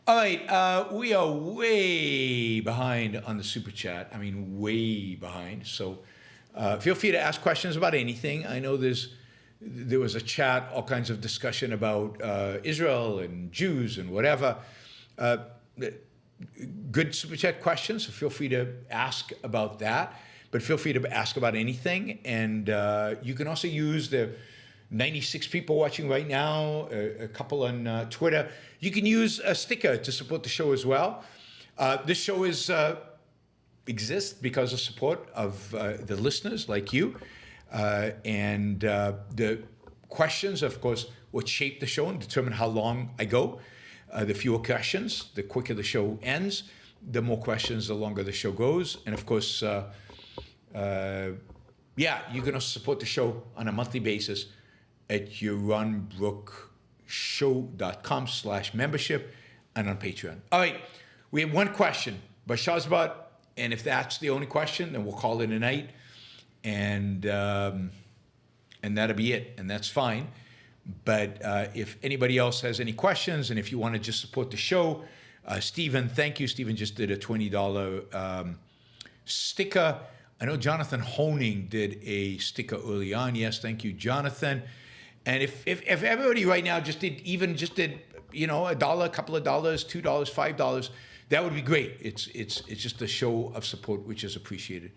All right, we are way behind on the Super Chat. I mean, way behind. So feel free to ask questions about anything. I know there was a chat, all kinds of discussion about Israel and Jews and whatever. Good Super Chat questions, so feel free to ask about that. But feel free to ask about anything. And you can also use the 96 people watching right now, a couple on Twitter. You can use a sticker to support the show as well. This show exists because of support of the listeners like you. And the questions, of course, what shape the show and determine how long I go. The fewer questions, the quicker the show ends. The more questions, the longer the show goes. And of course, you can also support the show on a monthly basis at yaronbrookshow.com/membership and on Patreon. All right, we have one question by Shazbat, and if that's the only question, then we'll call it a night, and that'll be it, and that's fine. But if anybody else has any questions, and if you want to just support the show, Stephen, thank you. Stephen just did a $20 sticker. I know Jonathan Honing did a sticker early on. Yes, thank you, Jonathan. And if everybody right now just did $1, a couple of dollars, $2, $5, that would be great. It's just a show of support, which is appreciated.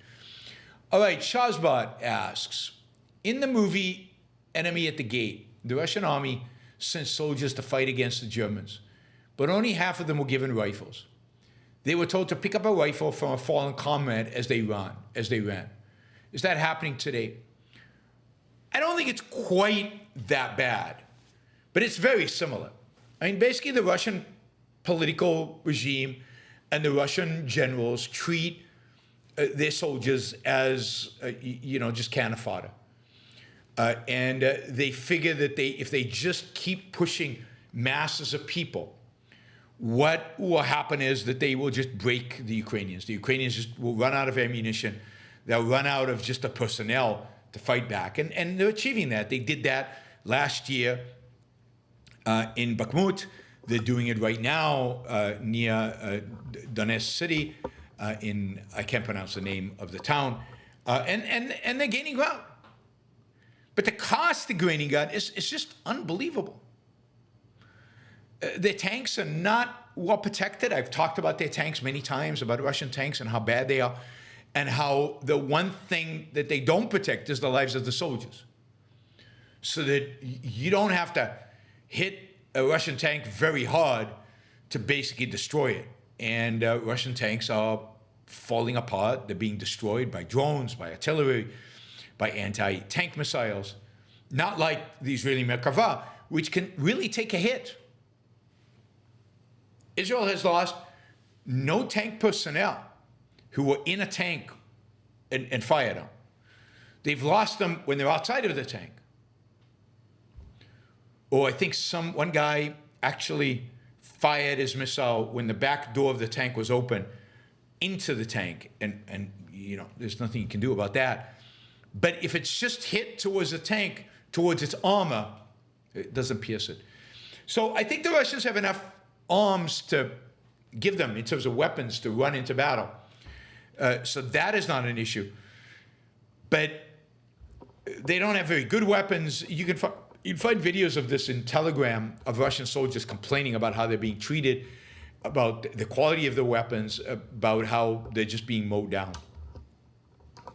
All right, Shazbot asks, in the movie Enemy at the Gate, the Russian army sent soldiers to fight against the Germans, but only half of them were given rifles. They were told to pick up a rifle from a fallen comrade as they ran. Is that happening today? I don't think it's quite that bad, but it's very similar. I mean, basically the Russian political regime and the Russian generals treat their soldiers as, just cannon fodder. And they figure that if they just keep pushing masses of people, what will happen is that they will just break the Ukrainians. The Ukrainians just will run out of ammunition. They'll run out of just the personnel to fight back. And they're achieving that. They did that last year in Bankrupt. They're doing it right now near Donetsk City I can't pronounce the name of the town. And they're gaining ground. But the cost of gaining ground is just unbelievable. Their tanks are not well protected. I've talked about their tanks many times, about Russian tanks and how bad they are, and how the one thing that they don't protect is the lives of the soldiers. So that you don't have to hit a Russian tank very hard to basically destroy it. And Russian tanks are falling apart. They're being destroyed by drones, by artillery, by anti-tank missiles. Not like the Israeli Merkava, which can really take a hit. Israel has lost no tank personnel who were in a tank and fired them. They've lost them when they're outside of the tank. Or I think one guy actually fired his missile when the back door of the tank was open into the tank. And there's nothing you can do about that. But if it's just hit towards the tank, towards its armor, it doesn't pierce it. So I think the Russians have enough arms to give them in terms of weapons to run into battle. So that is not an issue. But they don't have very good weapons. You can find videos of this in Telegram of Russian soldiers complaining about how they're being treated, about the quality of the weapons, about how they're just being mowed down.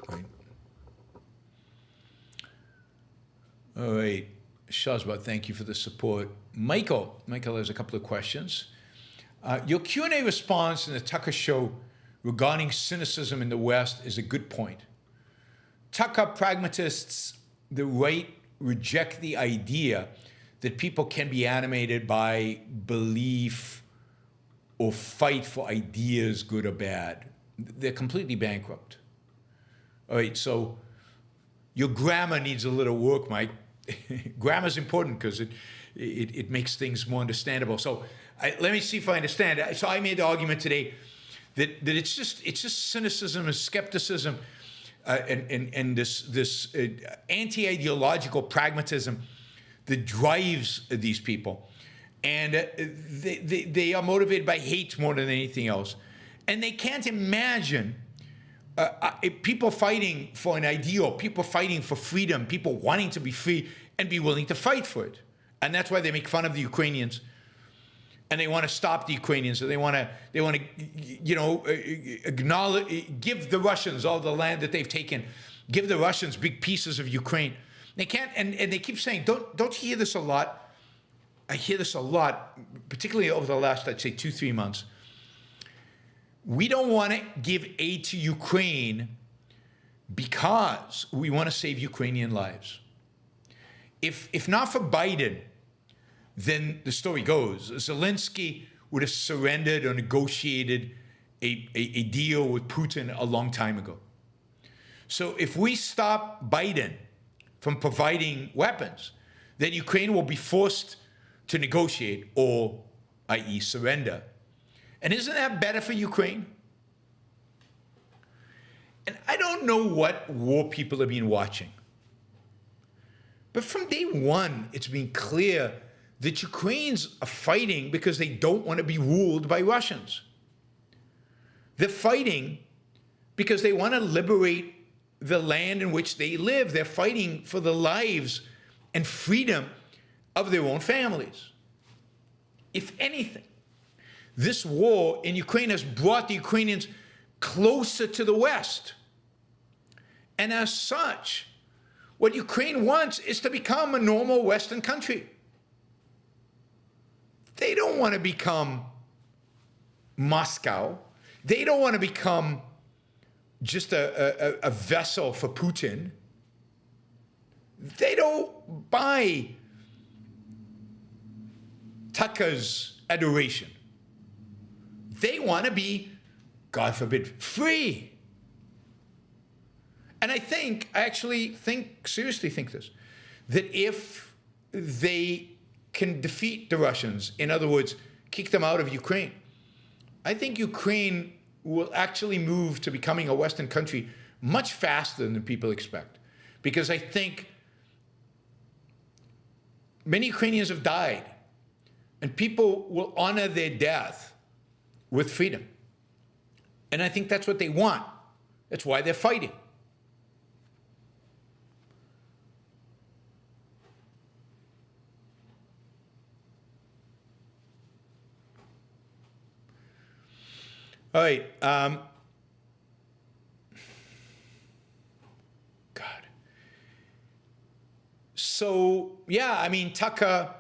Right. All right. Shazbot, thank you for the support. Michael has a couple of questions. Your Q&A response in the Tucker show regarding cynicism in the West is a good point. Tucker pragmatists, the right, reject the idea that people can be animated by belief or fight for ideas, good or bad. They're completely bankrupt. All right, so your grammar needs a little work, Mike. Grammar is important because it makes things more understandable. So let me see if I understand. So I made the argument today that it's just cynicism and skepticism and this anti-ideological pragmatism that drives these people. And they are motivated by hate more than anything else. And they can't imagine people fighting for an ideal, people fighting for freedom, people wanting to be free and be willing to fight for it. And that's why they make fun of the Ukrainians. And they want to stop the Ukrainians. And they want to, acknowledge, give the Russians all the land that they've taken, give the Russians big pieces of Ukraine. They can't, and they keep saying, don't you hear this a lot? I hear this a lot, particularly over the last, I'd say, 2-3 months. We don't want to give aid to Ukraine because we want to save Ukrainian lives. If not for Biden, then the story goes, Zelensky would have surrendered or negotiated a deal with Putin a long time ago. So if we stop Biden from providing weapons, then Ukraine will be forced to negotiate or, i.e., surrender. And isn't that better for Ukraine? And I don't know what war people have been watching. But from day one, it's been clear that Ukrainians are fighting because they don't want to be ruled by Russians. They're fighting because they want to liberate the land in which they live. They're fighting for the lives and freedom of their own families. If anything, this war in Ukraine has brought the Ukrainians closer to the West. And as such, what Ukraine wants is to become a normal Western country. They don't want to become Moscow. They don't want to become just a vessel for Putin. They don't buy Tucker's adoration. They want to be, God forbid, free. And I actually seriously think this, that if they can defeat the Russians, in other words, kick them out of Ukraine, I think Ukraine will actually move to becoming a Western country much faster than people expect. Because I think many Ukrainians have died, and people will honor their death with freedom. And I think that's what they want. That's why they're fighting. All right. God. So, yeah, I mean, Tucker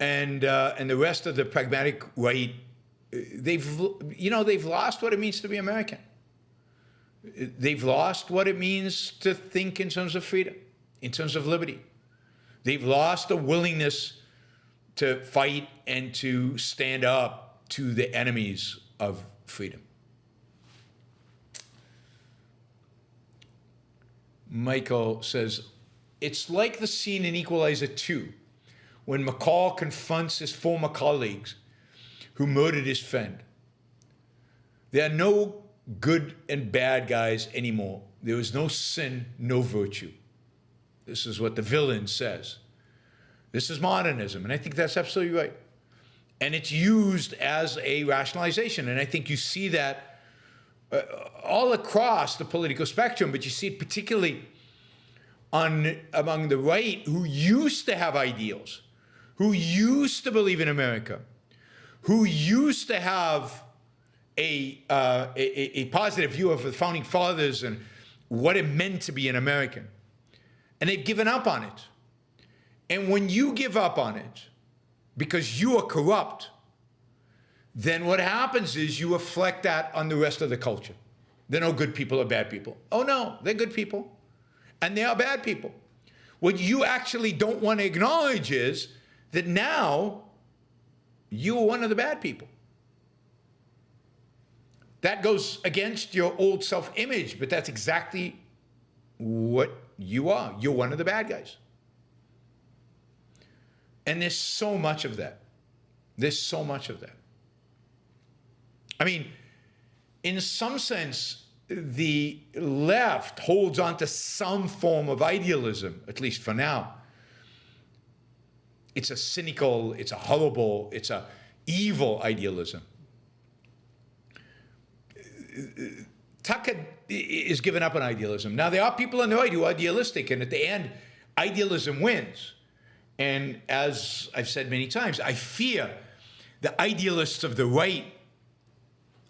and the rest of the pragmatic right, they've lost what it means to be American. They've lost what it means to think in terms of freedom, in terms of liberty. They've lost the willingness to fight and to stand up to the enemies of freedom. Michael says, it's like the scene in Equalizer 2 when McCall confronts his former colleagues who murdered his friend. There are no good and bad guys anymore. There is no sin, no virtue. This is what the villain says. This is modernism, and I think that's absolutely right. And it's used as a rationalization, and I think you see that all across the political spectrum, but you see it particularly among the right, who used to have ideals, who used to believe in America, who used to have a positive view of the founding fathers and what it meant to be an American. And they've given up on it. And when you give up on it because you are corrupt, then what happens is you reflect that on the rest of the culture. There are no good people or bad people. Oh no, they're good people. And they are bad people. What you actually don't want to acknowledge is that now you are one of the bad people. That goes against your old self-image, but that's exactly what you are. You're one of the bad guys. And there's so much of that. There's so much of that. I mean, in some sense, the left holds on to some form of idealism, at least for now. It's a cynical, it's a horrible, it's a evil idealism. Tucker is given up on idealism. Now, there are people on the right who are idealistic, and at the end, idealism wins. And as I've said many times, I fear the idealists of the right.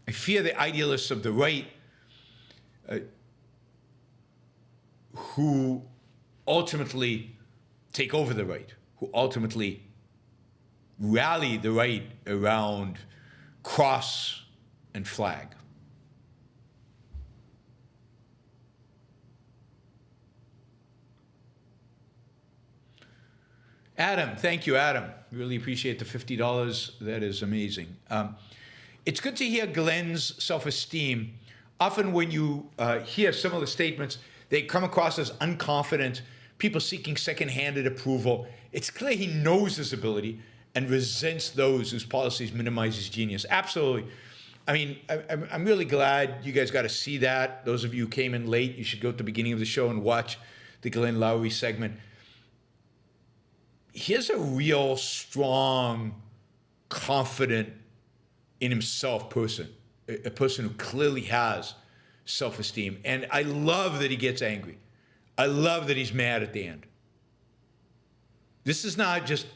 I fear the idealists of the right who ultimately take over the right, who ultimately rally the right around cross and flag. Adam, thank you, Adam. Really appreciate the $50. That is amazing. It's good to hear Glenn's self-esteem. Often when you hear similar statements, they come across as unconfident, people seeking second-handed approval. It's clear he knows his ability and resents those whose policies minimize his genius. Absolutely. I mean, I'm really glad you guys got to see that. Those of you who came in late, you should go at the beginning of the show and watch the Glenn Loury segment. Here's a real strong, confident in himself person, a person who clearly has self-esteem. And I love that he gets angry. I love that he's mad at the end. This is not just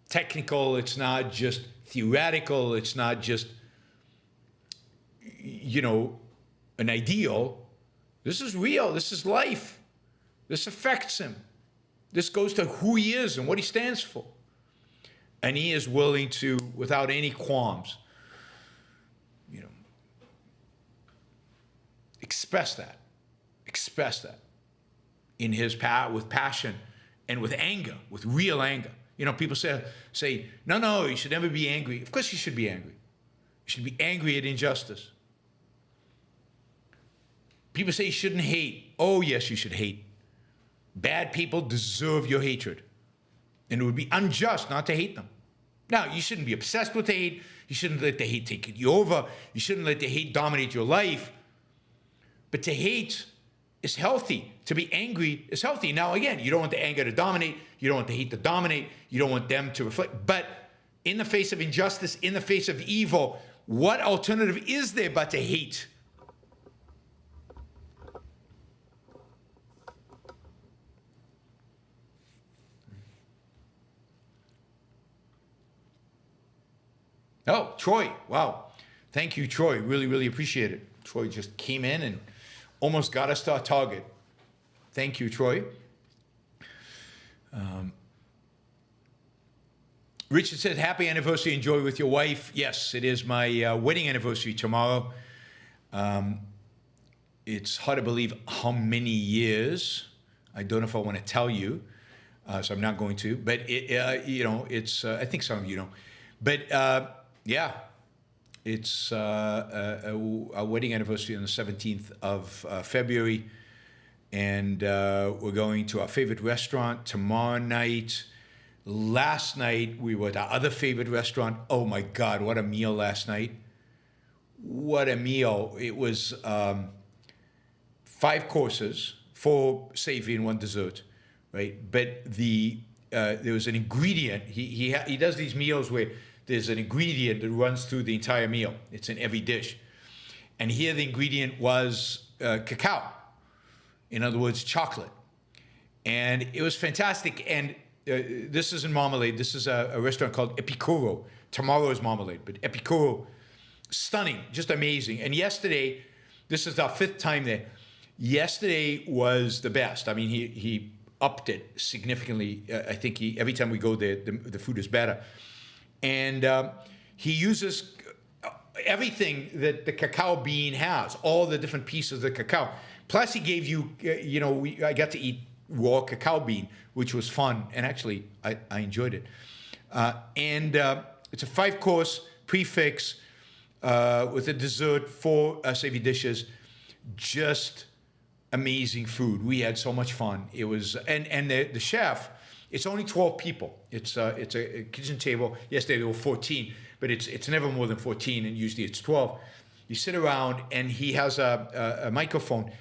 technical. It's not just theoretical. It's not just, an ideal. This is real. This is life. This affects him. This goes to who he is and what he stands for. And he is willing to, without any qualms, express that in his with passion and with anger, with real anger. People say, no, you should never be angry. Of course you should be angry. You should be angry at injustice. People say you shouldn't hate. Oh, yes, you should hate. Bad people deserve your hatred. And it would be unjust not to hate them. Now, you shouldn't be obsessed with the hate. You shouldn't let the hate take you over. You shouldn't let the hate dominate your life. But to hate is healthy. To be angry is healthy. Now, again, you don't want the anger to dominate. You don't want the hate to dominate. You don't want them to reflect. But in the face of injustice, in the face of evil, what alternative is there but to hate? Oh, Troy. Wow. Thank you, Troy. Really, really appreciate it. Troy just came in and almost got us to our target. Thank you, Troy. Richard said, happy anniversary. Enjoy with your wife. Yes, it is my wedding anniversary tomorrow. It's hard to believe how many years. I don't know if I want to tell you, so I'm not going to. But, it's, I think some of you know. But, yeah, it's our wedding anniversary on the 17th of February. And we're going to our favorite restaurant tomorrow night. Last night, we were at our other favorite restaurant. Oh, my God, what a meal last night. What a meal. It was 5 courses, 4 savory and 1 dessert, right? But there was an ingredient. He does these meals where there's an ingredient that runs through the entire meal. It's in every dish. And here the ingredient was cacao. In other words, chocolate. And it was fantastic. And this isn't marmalade. This is a restaurant called Epicuro. Tomorrow's marmalade, but Epicuro, stunning, just amazing. And yesterday, this is our 5th time there. Yesterday was the best. I mean, he upped it significantly. I think every time we go there, the food is better. And he uses everything that the cacao bean has, all the different pieces of the cacao. Plus, he gave you, I got to eat raw cacao bean, which was fun. And actually, I enjoyed it. And it's a 5-course prefix with a dessert, 4 savory dishes. Just amazing food. We had so much fun. It was, and the chef, it's only 12 people. It's a kitchen table. Yesterday there were 14, but it's never more than 14, and usually it's 12. You sit around, and he has a microphone,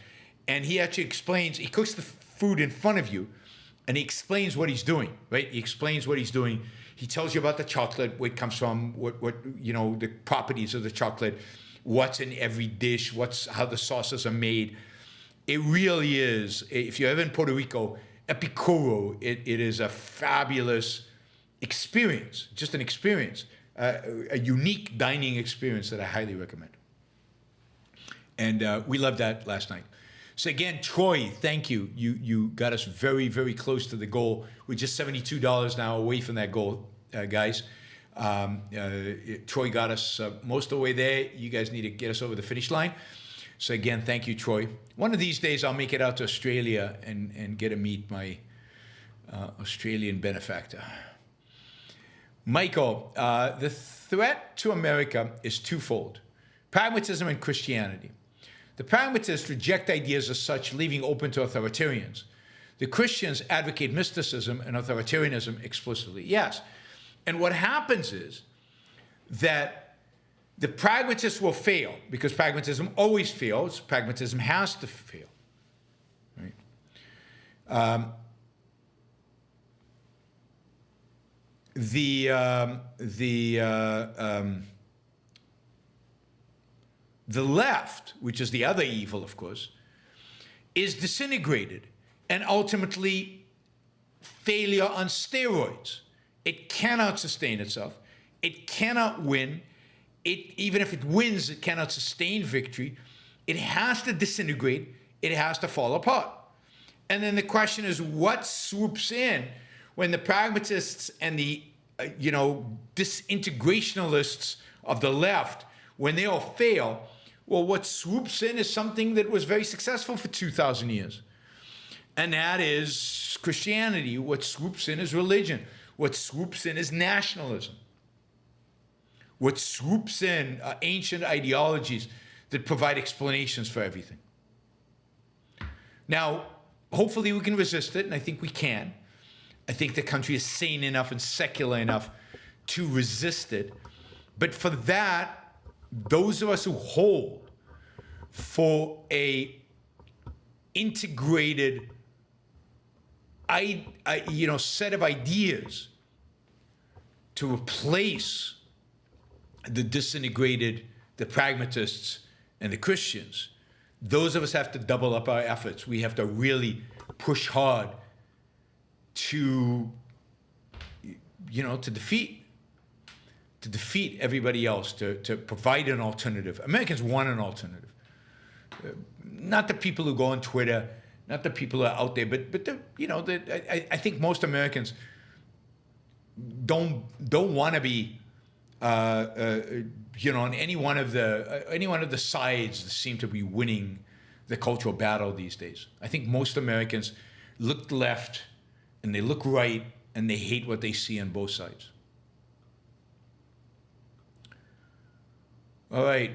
and he actually explains. He cooks the food in front of you, and he explains what he's doing. Right? He explains what he's doing. He tells you about the chocolate, where it comes from, what the properties of the chocolate, what's in every dish, how the sauces are made. It really is. If you're ever in Puerto Rico, Epicuro, it is a fabulous experience, just an experience, a unique dining experience that I highly recommend. And we loved that last night. So again, Troy, thank you. You got us very, very close to the goal. We're just $72 now away from that goal, guys. Troy got us most of the way there. You guys need to get us over the finish line. So again, thank you, Troy. One of these days, I'll make it out to Australia and get to meet my Australian benefactor. Michael, the threat to America is twofold: pragmatism and Christianity. The pragmatists reject ideas as such, leaving open to authoritarians. The Christians advocate mysticism and authoritarianism explicitly. Yes. And what happens is that the pragmatists will fail, because pragmatism always fails. Pragmatism has to fail. Right? The left, which is the other evil, of course, is disintegrated and ultimately failure on steroids. It cannot sustain itself. It cannot win. Even if it wins, it cannot sustain victory. It has to disintegrate. It has to fall apart. And then the question is, what swoops in when the pragmatists and the disintegrationalists of the left, when they all fail? Well, what swoops in is something that was very successful for 2,000 years. And that is Christianity. What swoops in is religion. What swoops in is nationalism. what swoops in ancient ideologies that provide explanations for everything. Now, hopefully we can resist it, and I think we can. I think the country is sane enough and secular enough to resist it. But for that, those of us who hold for a integrated set of ideas to replace the disintegrated, the pragmatists, and the Christians, those of us have to double up our efforts. We have to really push hard to defeat everybody else, to provide an alternative. Americans want an alternative. Not the people who go on Twitter, not the people who are out there, but I think most Americans don't want to be on any one of the sides that seem to be winning the cultural battle these days. I think most Americans look left and they look right and they hate what they see on both sides. All right,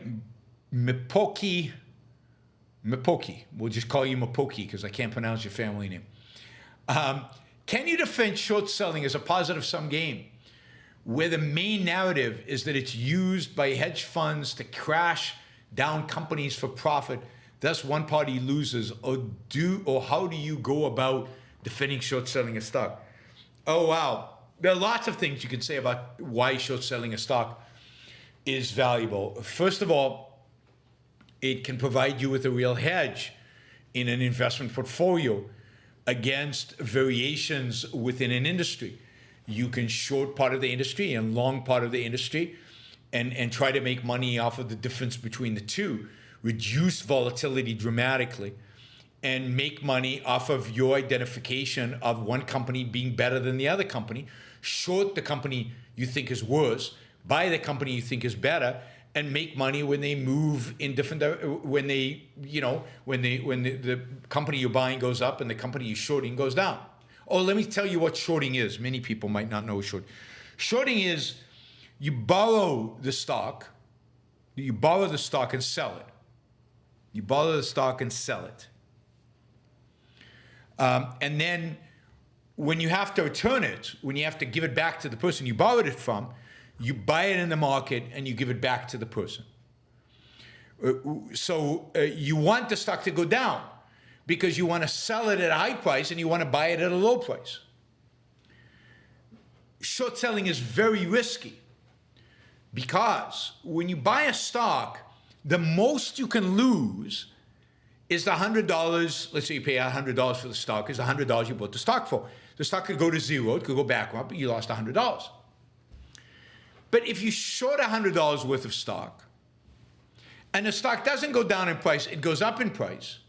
Mipoki, we'll just call you Mipoki because I can't pronounce your family name. Can you defend short selling as a positive-sum game where the main narrative is that it's used by hedge funds to crash down companies for profit, thus one party loses, or how do you go about defending short selling a stock? Oh, wow. There are lots of things you could say about why short selling a stock is valuable. First of all, it can provide you with a real hedge in an investment portfolio against variations within an industry. You can short part of the industry and long part of the industry and try to make money off of the difference between the two, reduce volatility dramatically, and make money off of your identification of one company being better than the other company, short the company you think is worse, buy the company you think is better, and make money when they move in different, when the company you're buying goes up and the company you're shorting goes down. Oh, let me tell you what shorting is. Many people might not know short. Shorting is you borrow the stock and sell it. You borrow the stock and sell it. And then when you have to return it, when you have to give it back to the person you borrowed it from, you buy it in the market and you give it back to the person. So you want the stock to go down because you want to sell it at a high price and you want to buy it at a low price. Short selling is very risky because when you buy a stock, the most you can lose is the $100. Let's say you pay $100 for the stock, is the $100 you bought the stock for. The stock could go to zero, it could go bankrupt, but you lost $100. But if you short $100 worth of stock and the stock doesn't go down in price, it goes up in price,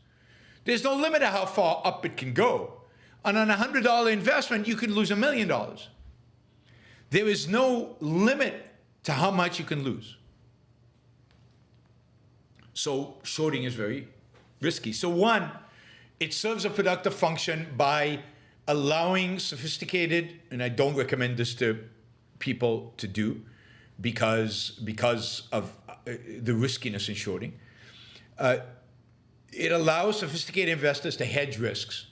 there's no limit to how far up it can go. And on a $100 investment, you can lose $1 million. There is no limit to how much you can lose. So shorting is very risky. So one, it serves a productive function by allowing sophisticated, and I don't recommend this to people to do because of the riskiness in shorting. It allows sophisticated investors to hedge risks.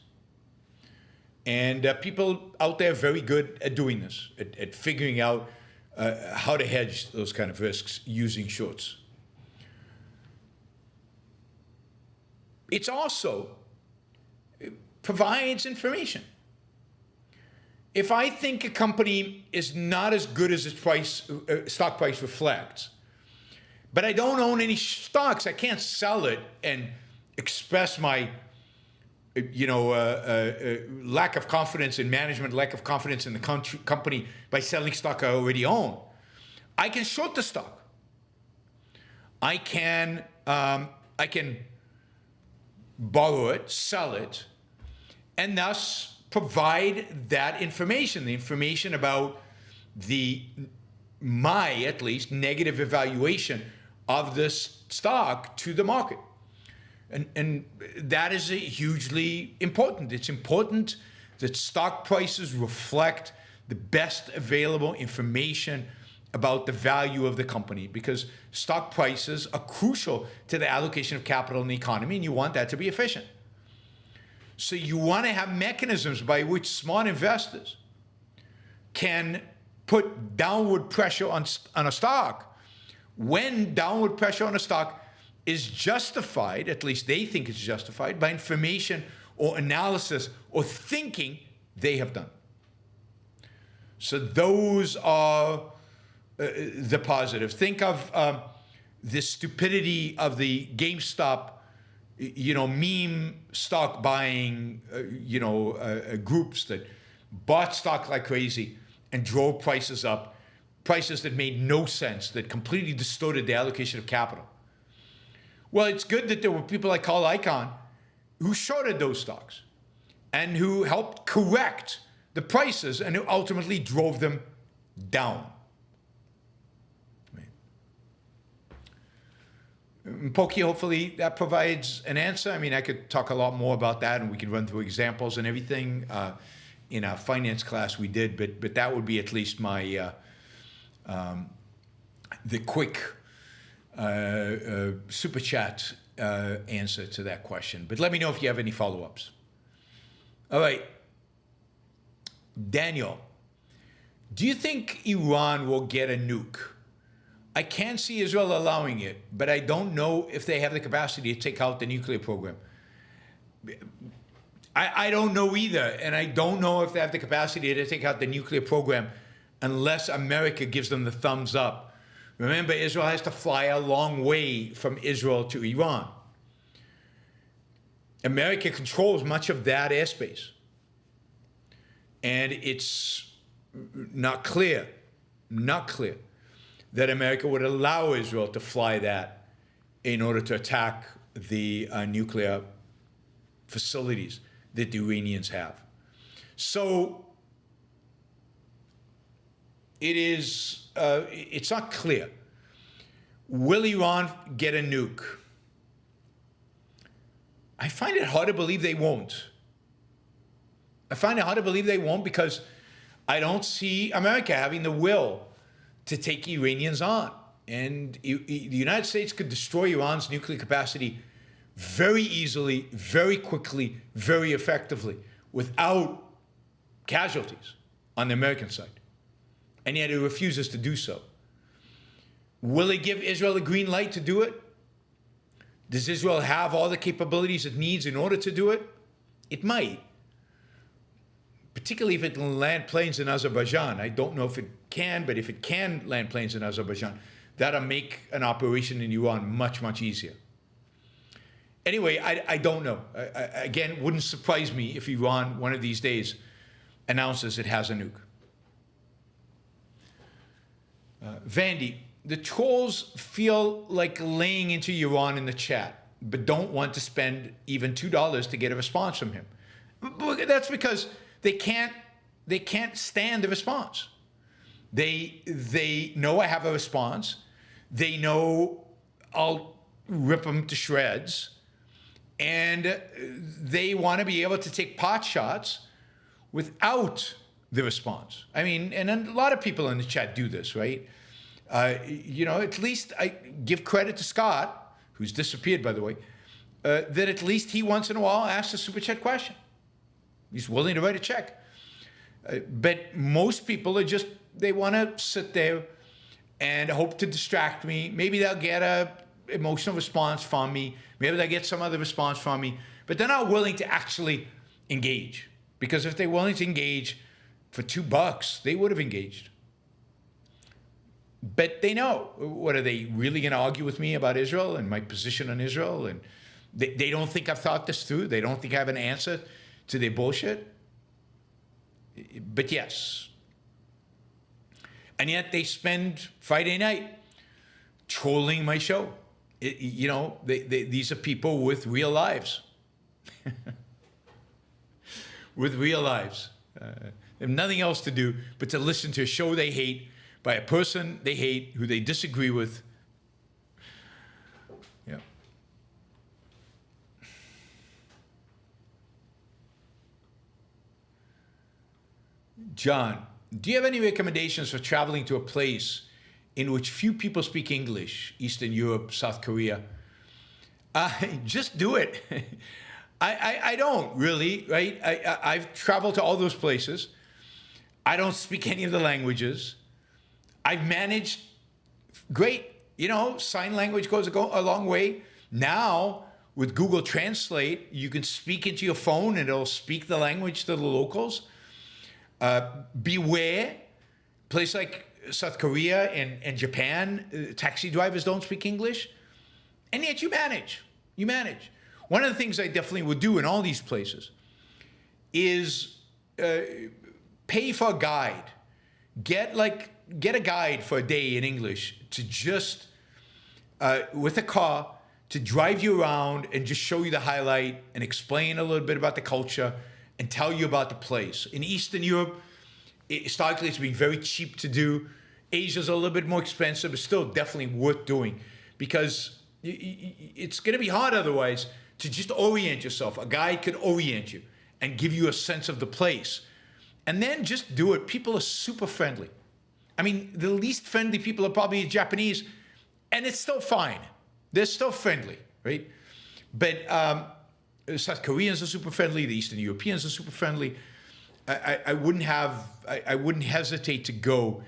And people out there are very good at doing this, at figuring out how to hedge those kind of risks using shorts. It provides information. If I think a company is not as good as its stock price reflects, but I don't own any stocks, I can't sell it and express my lack of confidence in management, lack of confidence in the company by selling stock I already own. I can short the stock. I can borrow it, sell it, and thus provide that information, the information about my, at least, negative evaluation of this stock to the market. And that is hugely important. It's important that stock prices reflect the best available information about the value of the company, because stock prices are crucial to the allocation of capital in the economy, and you want that to be efficient. So you want to have mechanisms by which smart investors can put downward pressure on a stock when downward pressure on a stock is justified, at least they think it's justified, by information or analysis or thinking they have done. So those are the positives. Think of the stupidity of the GameStop, meme stock buying, groups that bought stock like crazy and drove prices up, prices that made no sense, that completely distorted the allocation of capital. Well, it's good that there were people like Carl Icahn who shorted those stocks and who helped correct the prices and who ultimately drove them down. Pokey, hopefully that provides an answer. I mean, I could talk a lot more about that, and we could run through examples and everything. In our finance class we did, but that would be at least my the quick super chat answer to that question. But let me know if you have any follow-ups. All right, Daniel, do you think Iran will get a nuke? I can't see Israel allowing it, but I don't know if they have the capacity to take out the nuclear program. I don't know either, and I don't know if they have the capacity to take out the nuclear program unless America gives them the thumbs up. Remember, Israel has to fly a long way from Israel to Iran. America controls much of that airspace. And it's not clear that America would allow Israel to fly that in order to attack the nuclear facilities that the Iranians have. So it's not clear. Will Iran get a nuke? I find it hard to believe they won't. I find it hard to believe they won't because I don't see America having the will to take Iranians on. And the United States could destroy Iran's nuclear capacity very easily, very quickly, very effectively, without casualties on the American side. And yet it refuses to do so. Will it give Israel a green light to do it? Does Israel have all the capabilities it needs in order to do it? It might. Particularly if it can land planes in Azerbaijan. I don't know if it can, but if it can land planes in Azerbaijan, that'll make an operation in Iran much, much easier. Anyway, I don't know. Again, wouldn't surprise me if Iran, one of these days, announces it has a nuke. Vandy, the trolls feel like laying into Iran in the chat, but don't want to spend even $2 to get a response from him. That's because they can't stand the response. They know I have a response. They know I'll rip them to shreds. And they want to be able to take pot shots without the response. I mean, and a lot of people in the chat do this, right? At least I give credit to Scott, who's disappeared, by the way, that at least he once in a while asks a super chat question. He's willing to write a check. But most people are just, they want to sit there and hope to distract me. Maybe they'll get a emotional response from me. Maybe they'll get some other response from me. But they're not willing to actually engage. Because if they're willing to engage for $2, they would have engaged. But they know. What, are they really going to argue with me about Israel and my position on Israel? And they don't think I've thought this through. They don't think I have an answer to their bullshit. But yes. And yet they spend Friday night trolling my show. These are people with real lives. With real lives. They have nothing else to do but to listen to a show they hate by a person they hate who they disagree with. Yeah. John, do you have any recommendations for traveling to a place in which few people speak English, Eastern Europe, South Korea, just do it. I don't really, right? I've traveled to all those places. I don't speak any of the languages. I've managed great. You know, sign language goes a long way. Now, with Google Translate, you can speak into your phone and it'll speak the language to the locals. Beware, place like South Korea and Japan, taxi drivers don't speak English, and yet you manage. You manage. One of the things I definitely would do in all these places is pay for a guide. Get a guide for a day in English to just, with a car, to drive you around and just show you the highlight and explain a little bit about the culture and tell you about the place. In Eastern Europe, historically it's been very cheap to do. Asia's a little bit more expensive, but still definitely worth doing, because it's going to be hard otherwise to just orient yourself. A guide could orient you and give you a sense of the place. And then just do it. People are super friendly. I mean, the least friendly people are probably Japanese, and it's still fine. They're still friendly, right? But South Koreans are super friendly. The Eastern Europeans are super friendly. I wouldn't hesitate to go,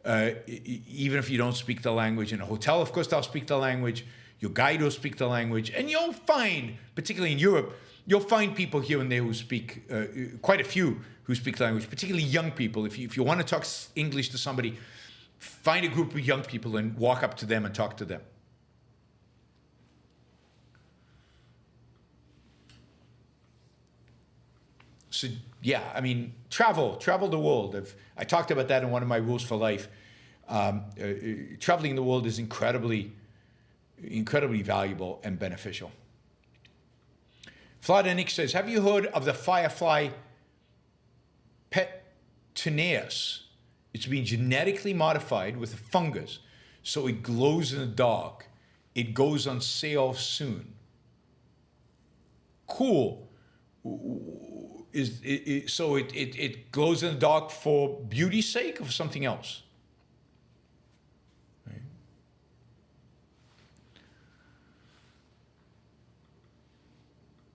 even if you don't speak the language. In a hotel, of course, they'll speak the language. Your guide will speak the language. And you'll find, particularly in Europe, you'll find people here and there who speak, quite a few who speak the language, particularly young people. If you want to talk English to somebody, find a group of young people and walk up to them and talk to them. So yeah, I mean, travel the world. I talked about that in one of my rules for life. Traveling the world is incredibly valuable and beneficial. Vladimir says, have you heard of the firefly petunias? It's been genetically modified with a fungus, so it glows in the dark. It goes on sale soon. Cool. So it glows in the dark for beauty's sake or for something else? Right.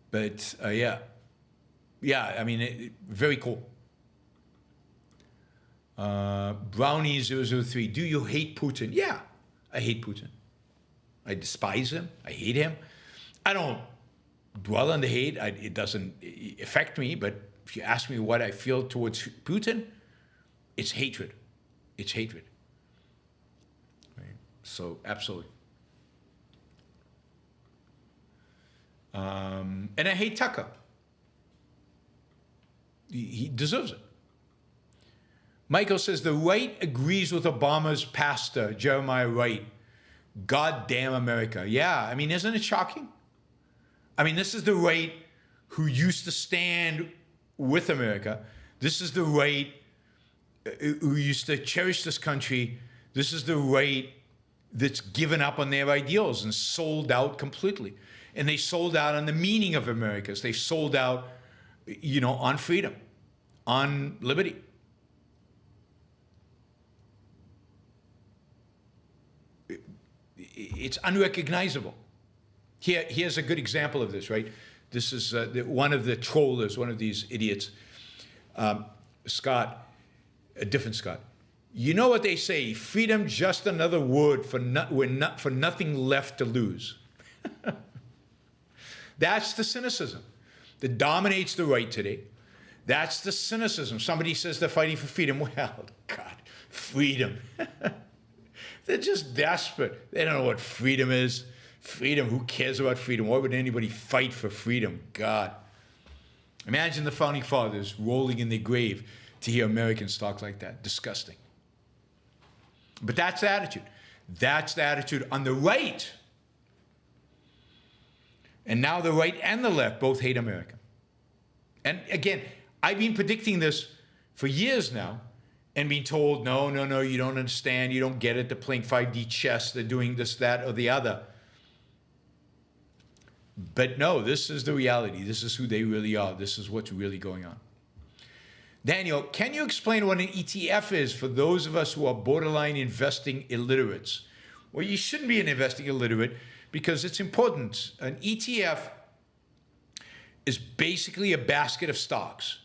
But yeah, I mean, very cool. Brownie003, do you hate Putin? Yeah, I hate Putin. I despise him. I hate him. I don't dwell on the hate. It doesn't affect me, but if you ask me what I feel towards Putin, it's hatred. It's hatred. Right? So, absolutely. And I hate Tucker. He deserves it. Michael says, the right agrees with Obama's pastor, Jeremiah Wright. God damn America. Yeah, I mean, isn't it shocking? I mean, this is the right who used to stand with America. This is the right who used to cherish this country. This is the right that's given up on their ideals and sold out completely. And they sold out on the meaning of America. They sold out, you know, on freedom, on liberty. It's unrecognizable. Here's a good example of this, right? This is one of the trollers, one of these idiots, Scott, a different Scott. You know what they say, freedom, just another word for nothing left to lose. That's the cynicism that dominates the right today. That's the cynicism. Somebody says they're fighting for freedom. Well, God, freedom. They're just desperate. They don't know what freedom is. Freedom, who cares about freedom? Why would anybody fight for freedom? God. Imagine the founding fathers rolling in their grave to hear Americans talk like that. Disgusting. But that's the attitude. That's the attitude on the right. And now the right and the left both hate America. And again, I've been predicting this for years now and being told, no, you don't understand, you don't get it, they're playing 5D chess, they're doing this, that, or the other. But no, this is the reality. This is who they really are. This is what's really going on. Daniel, can you explain what an ETF is for those of us who are borderline investing illiterates? Well, you shouldn't be an investing illiterate because it's important. An ETF is basically a basket of stocks.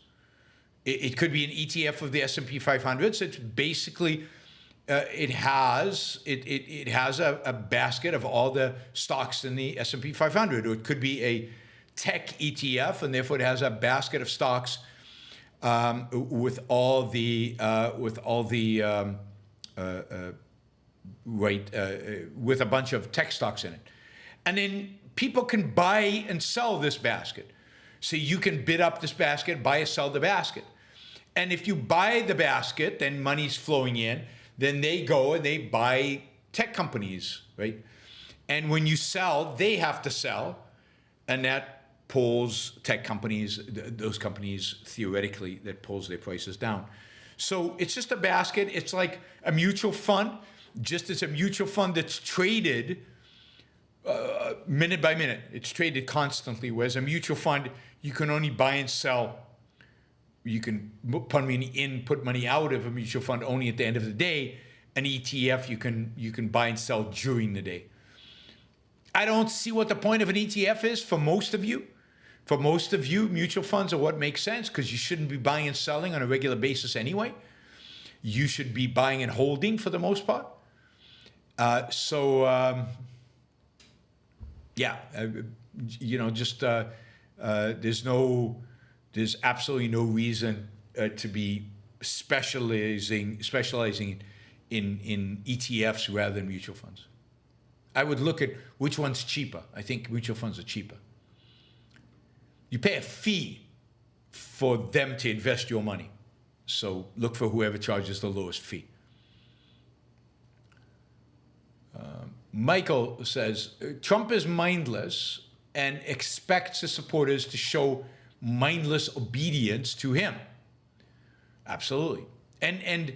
It could be an ETF of the S&P 500. So it's basically, it has a basket of all the stocks in the S&P 500. Or it could be a tech ETF, and therefore it has a basket of stocks with a bunch of tech stocks in it. And then people can buy and sell this basket. So you can bid up this basket, buy or sell the basket. And if you buy the basket, then money's flowing in, then they go and they buy tech companies, right? And when you sell, they have to sell, and that pulls tech companies, those companies theoretically, that pulls their prices down. So it's just a basket. It's like a mutual fund, just as a mutual fund that's traded minute by minute. It's traded constantly, whereas a mutual fund, you can only buy and sell. You can put money in, put money out of a mutual fund only at the end of the day. An ETF, you can buy and sell during the day. I don't see what the point of an ETF is for most of you. For most of you, mutual funds are what makes sense because you shouldn't be buying and selling on a regular basis anyway. You should be buying and holding for the most part. There's absolutely no reason to be specializing in ETFs rather than mutual funds. I would look at which one's cheaper. I think mutual funds are cheaper. You pay a fee for them to invest your money. So look for whoever charges the lowest fee. Michael says, Trump is mindless and expects his supporters to show mindless obedience to him. Absolutely. And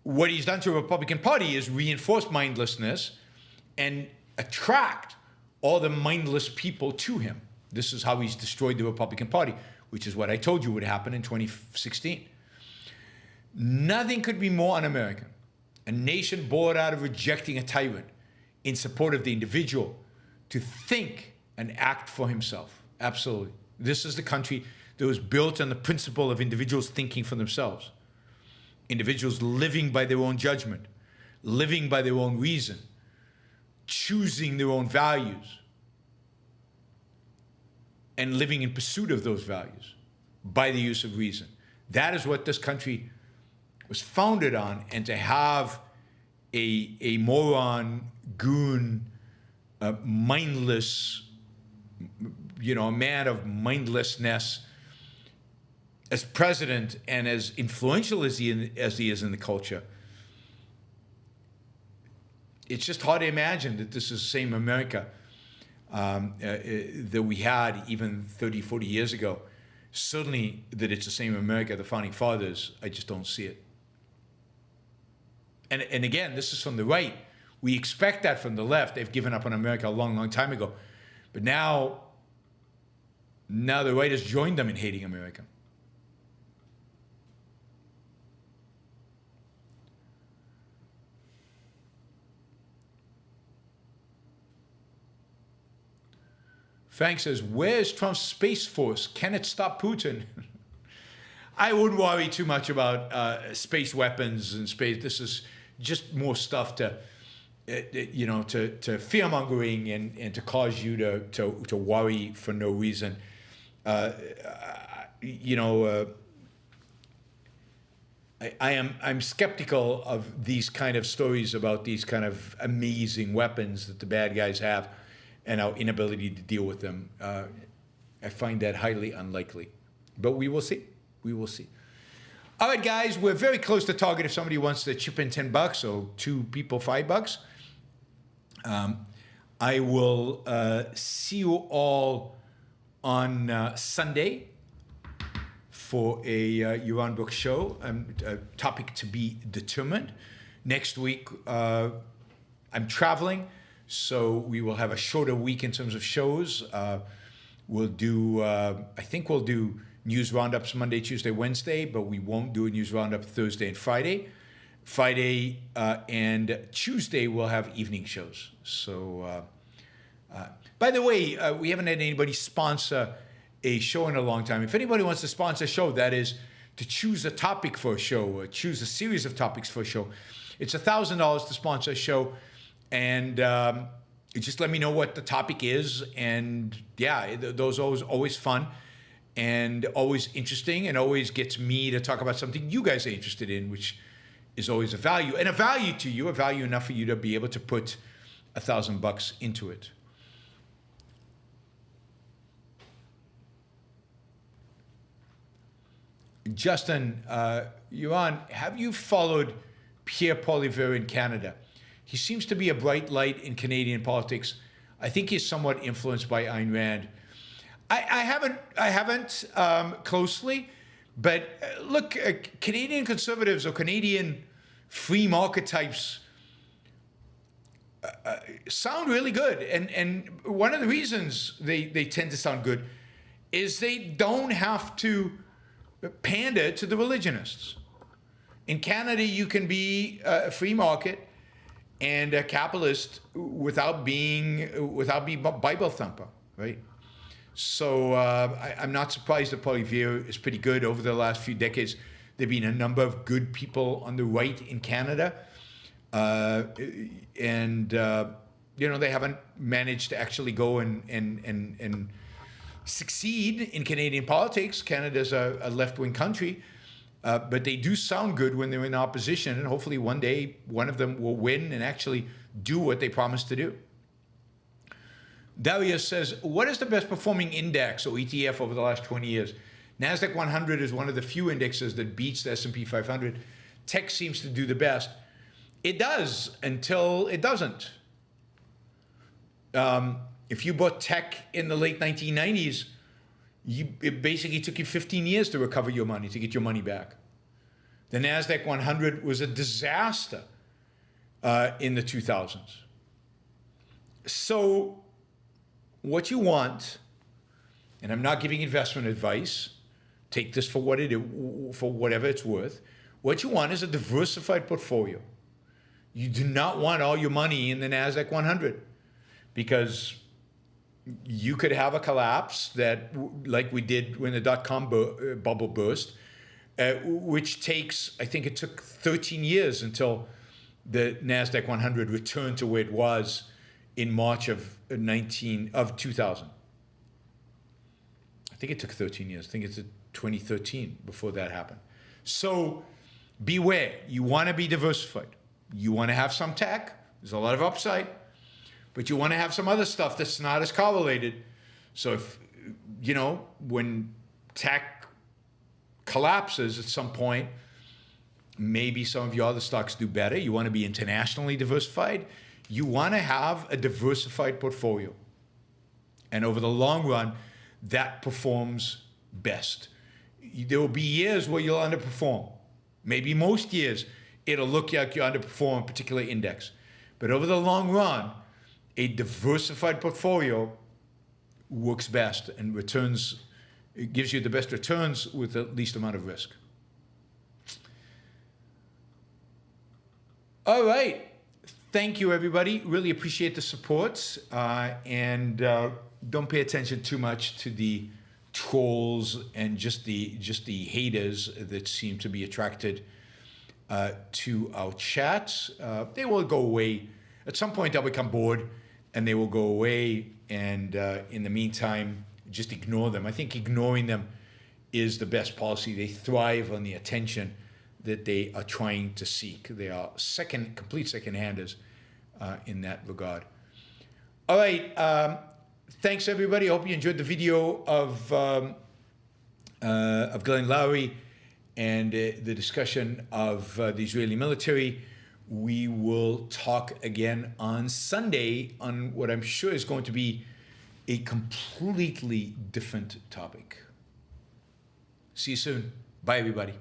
what he's done to the Republican Party is reinforce mindlessness and attract all the mindless people to him. This is how he's destroyed the Republican Party, which is what I told you would happen in 2016. Nothing could be more un-American. A nation born out of rejecting a tyrant in support of the individual to think and act for himself. Absolutely. This is the country that was built on the principle of individuals thinking for themselves. Individuals living by their own judgment, living by their own reason, choosing their own values, and living in pursuit of those values by the use of reason. That is what this country was founded on, and to have a moron, goon, mindless, a man of mindlessness as president and as influential as he is in the culture, it's just hard to imagine that this is the same America that we had even 30, 40 years ago. Certainly that it's the same America the Founding Fathers, I just don't see it. And again, this is from the right. We expect that from the left. They've given up on America a long, long time ago. But now the right has joined them in hating America. Frank says, where's Trump's Space Force? Can it stop Putin? I wouldn't worry too much about space weapons and space. This is just more stuff to fear-mongering and to cause you to worry for no reason. I'm skeptical of these kind of stories about these kind of amazing weapons that the bad guys have and our inability to deal with them. I find that highly unlikely. But we will see. We will see. All right, guys, we're very close to target if somebody wants to chip in $10 or two people $5. I will see you all on Sunday for a Yaron Brook show, a topic to be determined. Next week, I'm traveling, so we will have a shorter week in terms of shows. We'll do, I think we'll do news roundups Monday, Tuesday, Wednesday, but we won't do a news roundup Thursday and Friday. Friday and Tuesday we'll have evening shows. So, by the way, we haven't had anybody sponsor a show in a long time. If anybody wants to sponsor a show, that is to choose a topic for a show, or choose a series of topics for a show, it's $1,000 to sponsor a show, and just let me know what the topic is. And yeah, those are always fun and always interesting, and always gets me to talk about something you guys are interested in, which is always a value, and a value to you, a value enough for you to be able to put $1,000 into it. Justin, Yaron, have you followed Pierre Poilievre in Canada? He seems to be a bright light in Canadian politics. I think he's somewhat influenced by Ayn Rand. I haven't closely, but look, Canadian conservatives or Canadian free market types sound really good. And one of the reasons they tend to sound good is they don't have to pander to the religionists. In Canada, you can be a free market and a capitalist without being a Bible thumper, right? So I'm not surprised that Poilievre is pretty good. Over the last few decades, there have been a number of good people on the right in Canada, and they haven't managed to actually go and succeed in Canadian politics. Canada's a left-wing country, but they do sound good when they're in opposition, and hopefully one day one of them will win and actually do what they promised to do. Darius says, what is the best performing index or ETF over the last 20 years? NASDAQ 100 is one of the few indexes that beats the S&P 500. Tech seems to do the best. It does until it doesn't. If you bought tech in the late 1990s, it basically took you 15 years to recover your money, to get your money back. The NASDAQ 100 was a disaster in the 2000s. So what you want, and I'm not giving investment advice, take this for whatever it's worth. What you want is a diversified portfolio. You do not want all your money in the NASDAQ 100, because you could have a collapse that, like we did when the dot-com bubble burst, which takes, I think it took 13 years until the NASDAQ 100 returned to where it was in March of 2000. I think it took 13 years. I think it's 2013 before that happened. So beware. You want to be diversified. You want to have some tech. There's a lot of upside. But you want to have some other stuff that's not as correlated. So if, when tech collapses at some point, maybe some of your other stocks do better. You want to be internationally diversified. You want to have a diversified portfolio. And over the long run, that performs best. There will be years where you'll underperform. Maybe most years, it'll look like you underperform a particular index. But over the long run, a diversified portfolio works best and it gives you the best returns with the least amount of risk. All right. Thank you, everybody. Really appreciate the support. And don't pay attention too much to the trolls and just the haters that seem to be attracted to our chats. They will go away. At some point, they'll become bored and they will go away. And in the meantime, just ignore them. I think ignoring them is the best policy. They thrive on the attention that they are trying to seek. They are complete second-handers in that regard. All right. Thanks, everybody. I hope you enjoyed the video of Glenn Loury and the discussion of the Israeli military. We will talk again on Sunday on what I'm sure is going to be a completely different topic. See you soon. Bye, everybody.